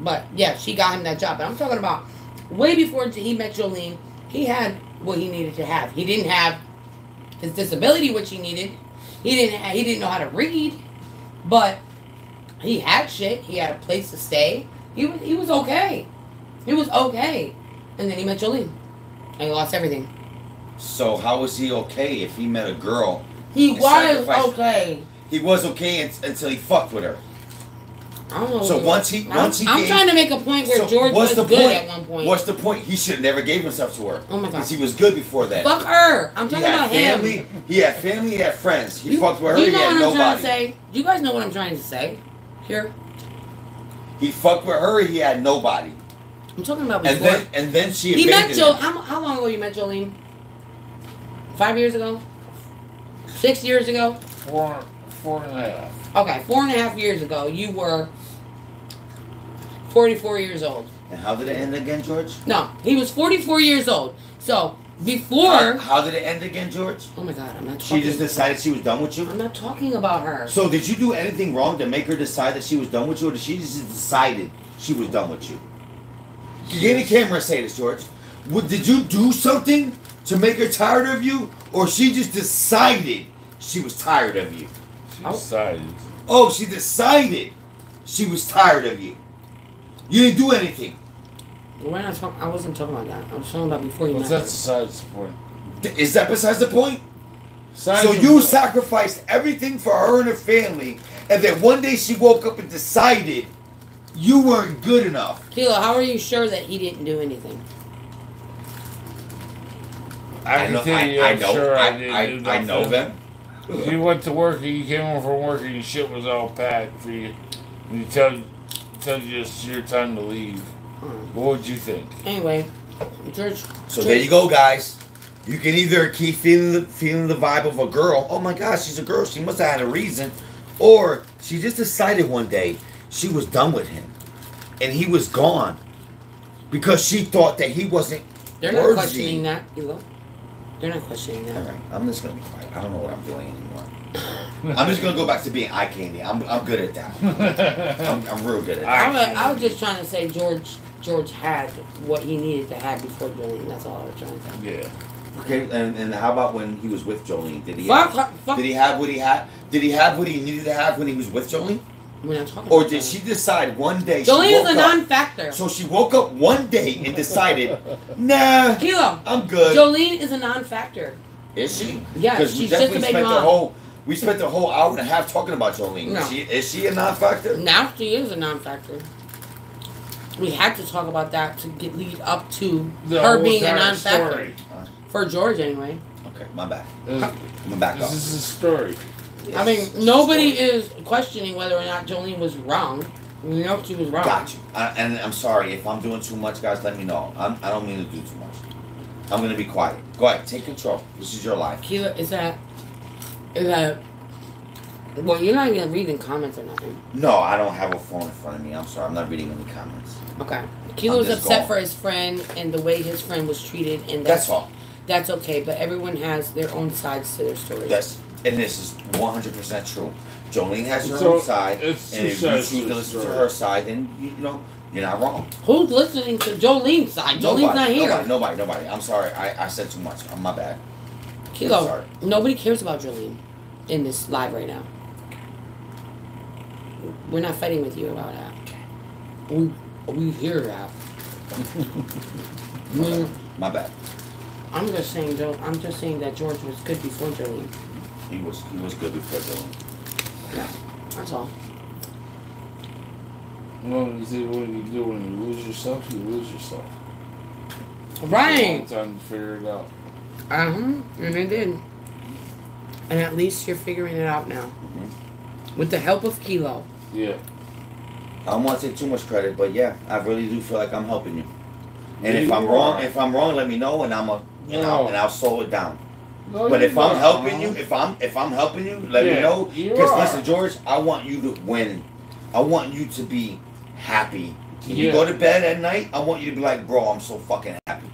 But yeah, she got him that job. But I'm talking about way before he met Jolene. He had what he needed to have. He didn't have his disability, which he needed. He didn't know how to read, but he had shit. He had a place to stay. He was okay. He was okay. And then he met Jolene, and he lost everything. So how was he okay if he met a girl? He was okay. He was okay until he fucked with her. I don't know. So once he I'm trying to make a point where George was good at one point. What's the point? He should have never gave himself to her. Oh my god. Because he was good before that. Fuck her. I'm talking about him. He had family. He had friends. He fucked with her. You know he had what nobody. I'm trying to say? Do you guys know what I'm trying to say here? He fucked with her. He had nobody. I'm talking about before. And then she he met him. How long ago you met Jolene? 5 years ago? 6 years ago? 4.5. Okay, 4.5 years ago, you were 44 years old. And how did it end again, George? No, he was 44 years old. So, before... How did it end again, George? Oh my god, I'm not talking... She just decided she was done with you? I'm not talking about her. So, did you do anything wrong to make her decide that she was done with you, or did she just decided she was done with you? Get in the camera and say this, George. Did you do something to make her tired of you, or she just decided she was tired of you? She decided. Oh, she decided she was tired of you. You didn't do anything. I wasn't talking about that. I was talking about before you met her. That's besides the point. Is that besides the point? So you sacrificed everything for her and her family, and then one day she woke up and decided you weren't good enough. Kilo, how are you sure that he didn't do anything? I know them. You went to work and you came home from work and your shit was all packed for you. And you tell you it's your time to leave. What would you think? Anyway, George. So there you go, guys. You can either keep feeling the vibe of a girl. Oh my gosh, she's a girl. She must have had a reason. Or she just decided one day she was done with him, and he was gone because she thought that he wasn't They're worthy. not questioning that, Elo. They're not questioning that. All right, I'm just gonna be quiet. I don't know what I'm doing anymore. I'm just gonna go back to being eye candy. I'm good at that. I'm real good at that. I was just trying to say George had what he needed to have before Jolene. That's all I was trying to say. Yeah. Okay, and how about when he was with Jolene? Did he have what he had? Did he have what he needed to have when he was with Jolene? We're not talking or about did that. she decide one day? Jolene is a non-factor. So she woke up one day and decided, nah, Kilo, I'm good. Jolene is a non-factor. Is she? Yeah, because she's just a big mom. We spent the whole hour and a half talking about Jolene. No. Is she a non-factor? Now she is a non-factor. We had to talk about that to lead up to her being a non-factor. For George, anyway. Okay, my bad. I'm gonna back up. This is a story. I mean, nobody is questioning whether or not Jolene was wrong. We know she was wrong. Got you. And I'm sorry if I'm doing too much, guys. Let me know. I don't mean to do too much. I'm gonna be quiet. Go ahead, take control. This is your life. Keela, is that? Well, you're not even reading comments or nothing. No, I don't have a phone in front of me. I'm sorry. I'm not reading any comments. Okay. Keela was upset for his friend and the way his friend was treated, and that's all. That's okay, but everyone has their own sides to their story. And this is 100% true. Jolene has her own side, and if you choose to listen to her side, then You're not wrong. Who's listening to Jolene's side? Jolene's not here. Nobody. I'm sorry. I said too much. My bad. Kilo, nobody cares about Jolene in this live right now. We're not fighting with you about that. We hear that. My bad. I'm just saying that George was good before Jolene. He was good before Jolene. Yeah, that's all. Well, you see what you do when you lose yourself, you lose yourself. Right. It's a long time to figure it out. And it did. And at least you're figuring it out now. Mm-hmm. With the help of Kilo. Yeah. I don't want to take too much credit, but yeah, I really do feel like I'm helping you. And Yeah, if I'm wrong, let me know, and I'll slow it down. No, but if I'm helping wrong. you, if I'm helping you, let me know. Because listen, George, I want you to win. I want you to be happy. When you go to bed at night, I want you to be like, bro, I'm so fucking happy.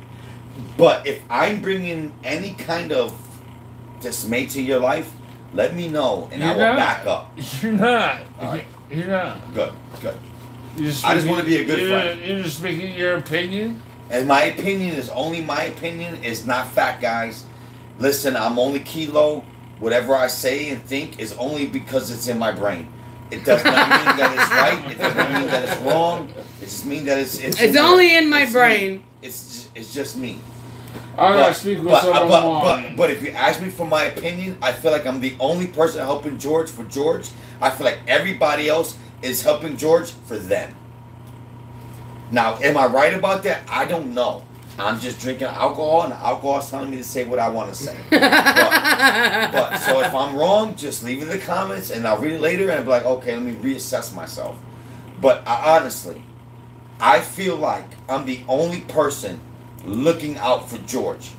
But if I'm bringing any kind of dismay to your life, let me know, and I will back up. You're not. All right. You're not. Good. I just want to be a good friend. You're just making your opinion. And my opinion is only my opinion. It's not fact, guys. Listen, I'm only Kilo. Whatever I say and think is only because it's in my brain. It does not mean that it's right. It doesn't mean that it's wrong. It just means that it's only in my brain. Me. It's just me. I gotta speak with someone. But if you ask me for my opinion, I feel like I'm the only person helping George for George. I feel like everybody else is helping George for them. Now, am I right about that? I don't know. I'm just drinking alcohol, and alcohol is telling me to say what I want to say. but so if I'm wrong, just leave it in the comments, and I'll read it later, and I'll be like, okay, let me reassess myself. But honestly, I feel like I'm the only person looking out for George.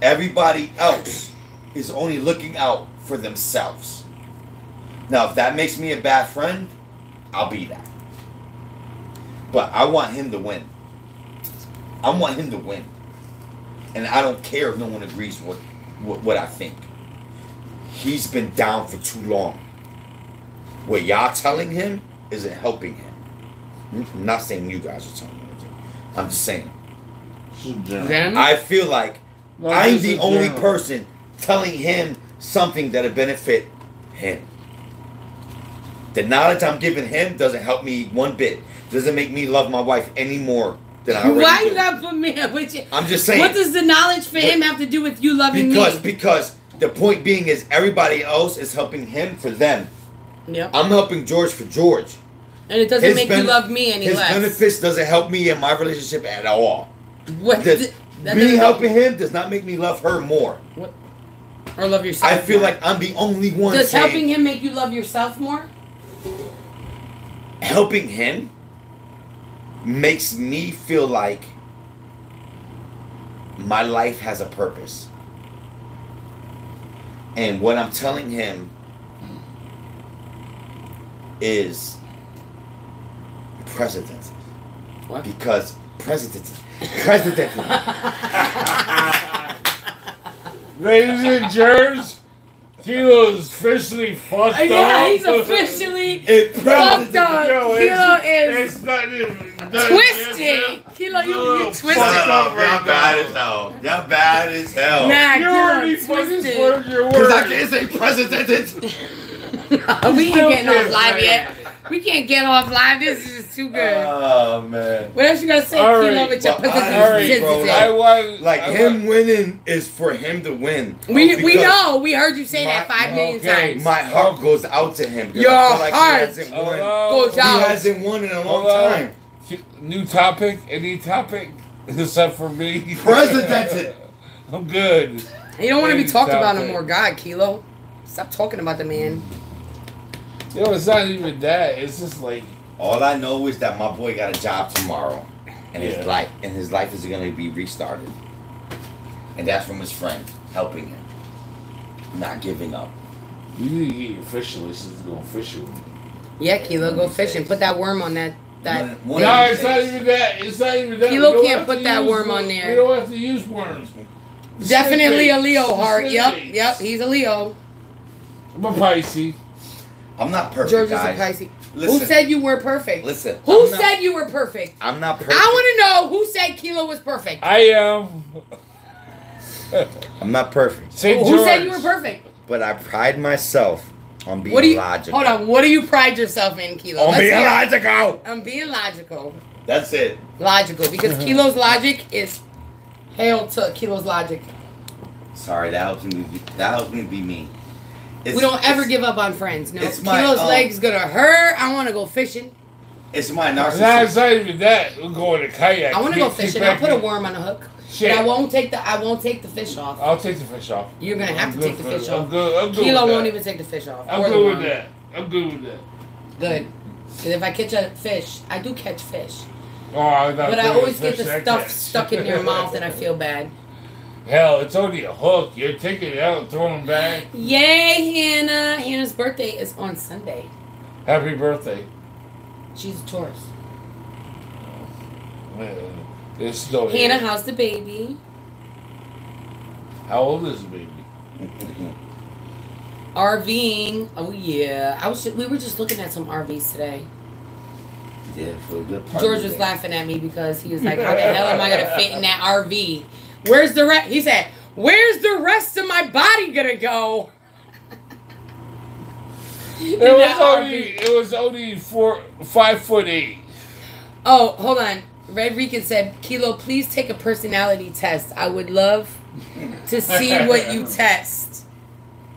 Everybody else is only looking out for themselves. Now, if that makes me a bad friend, I'll be that. But I want him to win. I want him to win. And I don't care if no one agrees with what I think. He's been down for too long. What y'all telling him isn't helping him. I'm not saying you guys are telling him to. I'm just saying. I feel like I'm the only person telling him something that'll benefit him. The knowledge I'm giving him doesn't help me one bit. Doesn't make me love my wife any more than I already do. Why you gotta put me up with you? I'm just saying. What does the knowledge for him have to do with you loving me? Because the point being is everybody else is helping him for them. Yep. I'm helping George for George. And it doesn't make you love me any less. His benefits doesn't help me in my relationship at all. Me helping him does not make me love her more. What? Or love yourself I feel like I'm the only one. Does helping him make you love yourself more? Helping him makes me feel like my life has a purpose. And what I'm telling him is president. What? Because president. Ladies and germs, Kilo's officially fucked up. Yeah, he's officially fucked up. Kilo is twisted. Kilo, you twisted. Y'all bad as hell. Y'all bad as hell. Nah, you already fucking slurred your words. Because I can't say president. We ain't getting off live yet. We can't get off live. This is just too good. Oh, man. What else you gonna say, Kilo, with your Like, him winning is for him to win. We know. We heard you say that 5 million times. My heart goes out to him. Your heart goes out. He hasn't won in a long time. New topic? Any topic? Except for me? President. I'm good. You don't want to be talked about no more, God, Kilo. Stop talking about the man. Yo, it's not even that. It's just like all I know is that my boy got a job tomorrow, and his life is gonna be restarted, and that's from his friend helping him, not giving up. You need to get your fishing license to go fishing. Yeah, Kilo, go fishing. Put that worm on that. No, it's not even that. It's not even that. Kilo can't put that worm on there. We don't have to use worms. Definitely a Leo heart. Yep, he's a Leo. I'm a Pisces. I'm not perfect, George guys. is a Pisces. Listen. Who said you were perfect? Listen. Who said you were perfect? I'm not perfect. I want to know who said Kilo was perfect. I am. I'm not perfect. Who said you were perfect? But I pride myself on being logical. Hold on. What do you pride yourself in, Kilo? On being logical. I'm being logical. That's it. Logical. Because Kilo's logic is hail to Kilo's logic. Sorry, that helps me be me. We don't ever give up on friends. No. Kilo's legs gonna hurt. I want to go fishing. It's my narcissism. Nah, it's not even that. We're going to kayak. I want to go fishing. I'll put a worm on a hook. Shit. But I won't take the fish off. I'll take the fish off. You're gonna have to take the fish off. I'm good Kilo won't even take the fish off. I'm good with that. I'm good with that. Good. Because if I catch a fish, I do catch fish. Oh, but I always get the stuff stuck in your mouth and I feel bad. Hell, it's only a hook. You're taking it out and throwing it back. Yay, Hannah. Hannah's birthday is on Sunday. Happy birthday. She's a Taurus. It's no Hannah, how's the baby? How old is the baby? RVing. Oh yeah. We were just looking at some RVs today. Yeah, for a good part. George was laughing at me because he was like, "How the hell am I gonna fit in that RV? Where's the rest?" He said, "Where's the rest of my body gonna go?" It was only 5'8". Oh, hold on. Red Rican said, "Kilo, please take a personality test. I would love to see what you test."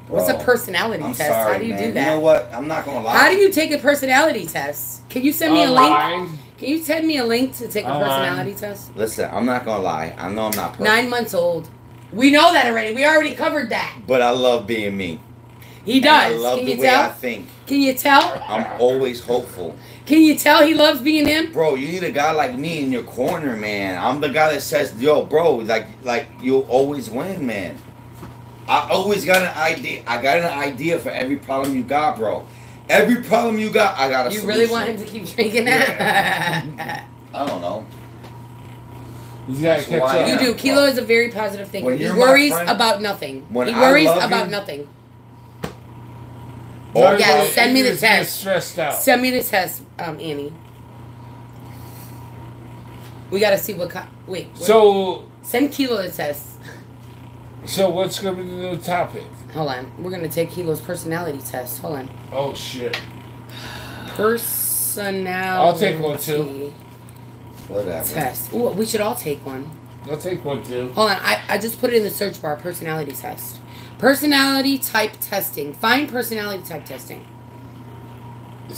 Bro, what's a personality test? Sorry, how do you man. do that? You know what? I'm not gonna lie. How do you take a personality test? Can you send me a link? Can you send me a link to take a personality test? Listen, I'm not gonna lie. I know I'm not perfect. 9 months old. We know that already. We already covered that. But I love being me. He does. And I love Can the you way tell? I think. Can you tell? I'm always hopeful. Can you tell he loves being him? Bro, you need a guy like me in your corner, man. I'm the guy that says, yo, bro, like you'll always win, man. I always got an idea. I got an idea for every problem you got, bro. Every problem you got, I got a solution. You really want him to keep drinking that? Yeah. I don't know. You gotta catch up. You do. Kilo is a very positive thinker. He worries about nothing. He worries about nothing. Oh, yeah, send me the test. Stressed out. Send me the test, Annie. We gotta see what. Wait. So send Kilo the test. So what's gonna be the new topic? Hold on. We're gonna take Kilo's personality test. Hold on. Oh shit. Personality. I'll take one too. Whatever. Test. Ooh, we should all take one. I'll take one too. Hold on. I just put it in the search bar. Personality test. Personality type testing. Find personality type testing.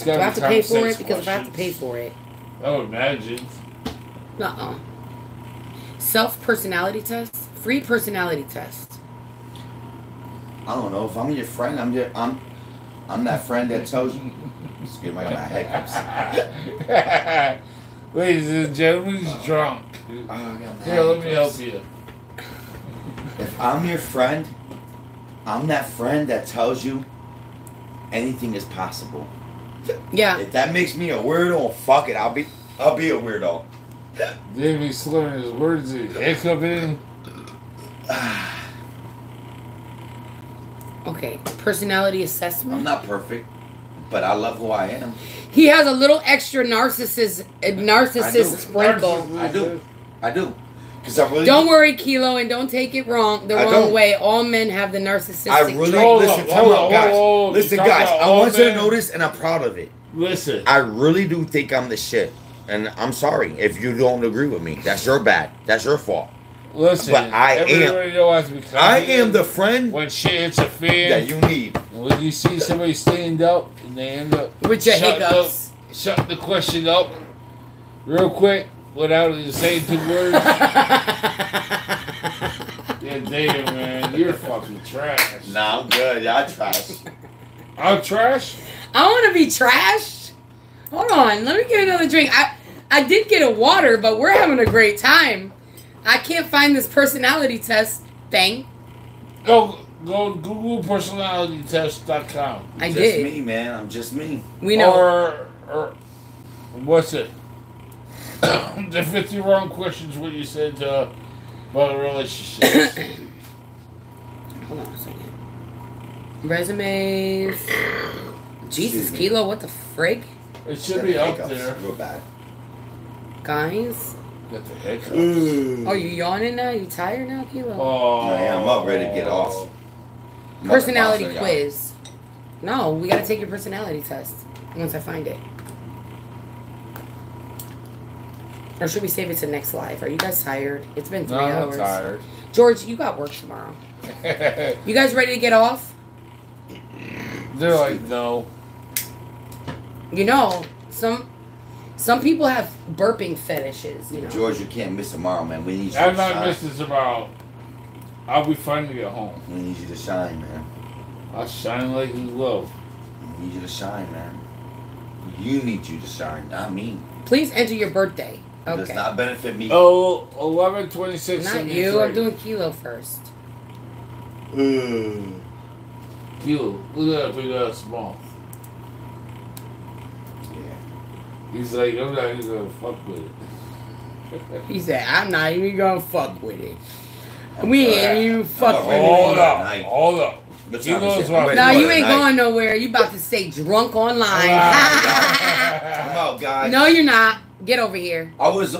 Do I have to pay for it? Because if I have to pay for it. I would imagine. Uh-uh. Self-personality test? Free personality test. I don't know. If I'm your friend, I'm that friend that tells you. Excuse me, I got my head. Ladies and gentlemen, he's drunk. Here, let me help you. If I'm your friend, I'm that friend that tells you anything is possible. Yeah. If that makes me a weirdo, fuck it. I'll be a weirdo. Davy's slurring his words. Hiccuping. Okay. Personality assessment. I'm not perfect, but I love who I am. He has a little extra narcissist sprinkle. I do. Because I really don't worry, Kilo, and don't take it wrong. The wrong way. All men have the narcissistic. I really listen. Guys. Listen, guys. I want you to know this, and I'm proud of it. Listen. I really do think I'm the shit, and I'm sorry if you don't agree with me. That's your bad. That's your fault. Listen, but I am the friend when shit hits a fan that you need. And when you see somebody stand up and they end up with your hiccups, shut the question up real quick without even saying 2 words. Yeah, damn, man, you're fucking trash. Nah, I'm good. Y'all trash. I'm trash. I want to be trashed. Hold on, let me get another drink. I did get a water, but we're having a great time. I can't find this personality test thing. Go Google personalitytest.com. I just did. Me, man. I'm just me. We know. Or what's it? The 50 wrong questions what you said about relationships. Hold on a second. Resumes. Jesus, Kilo, what the frig? It should be up there. Real bad. Guys? Got the hiccups. Oh, you yawning now? You tired now, Kilo? Oh. Yeah, I'm up ready to get off. Personality quiz. No, we gotta take your personality test once I find it. Or should we save it to next live? Are you guys tired? It's been 3 hours. I'm tired. George, you got work tomorrow. You guys ready to get off? They're like, no. You know, some people have burping fetishes, you know. George, you can't miss tomorrow, man. We need you to I'm shine. not missing tomorrow. I'll be fine to get home. We need you to shine, man. I'll shine like you love. We need you to shine, man. You need you to shine, not me. Please enter your birthday. It Okay. does not benefit me. Oh, 11/26. Not you. I'm doing Kilo first. You, look at that big ass mouth. Yeah. He's like, I'm not even gonna fuck with it. He said, I'm not even gonna fuck with it. We ain't even fuck with Hold it. up. Hold up. No, you ain't going nowhere. You about to stay drunk online. I'm out, guys. No, you're not. Get over here. I was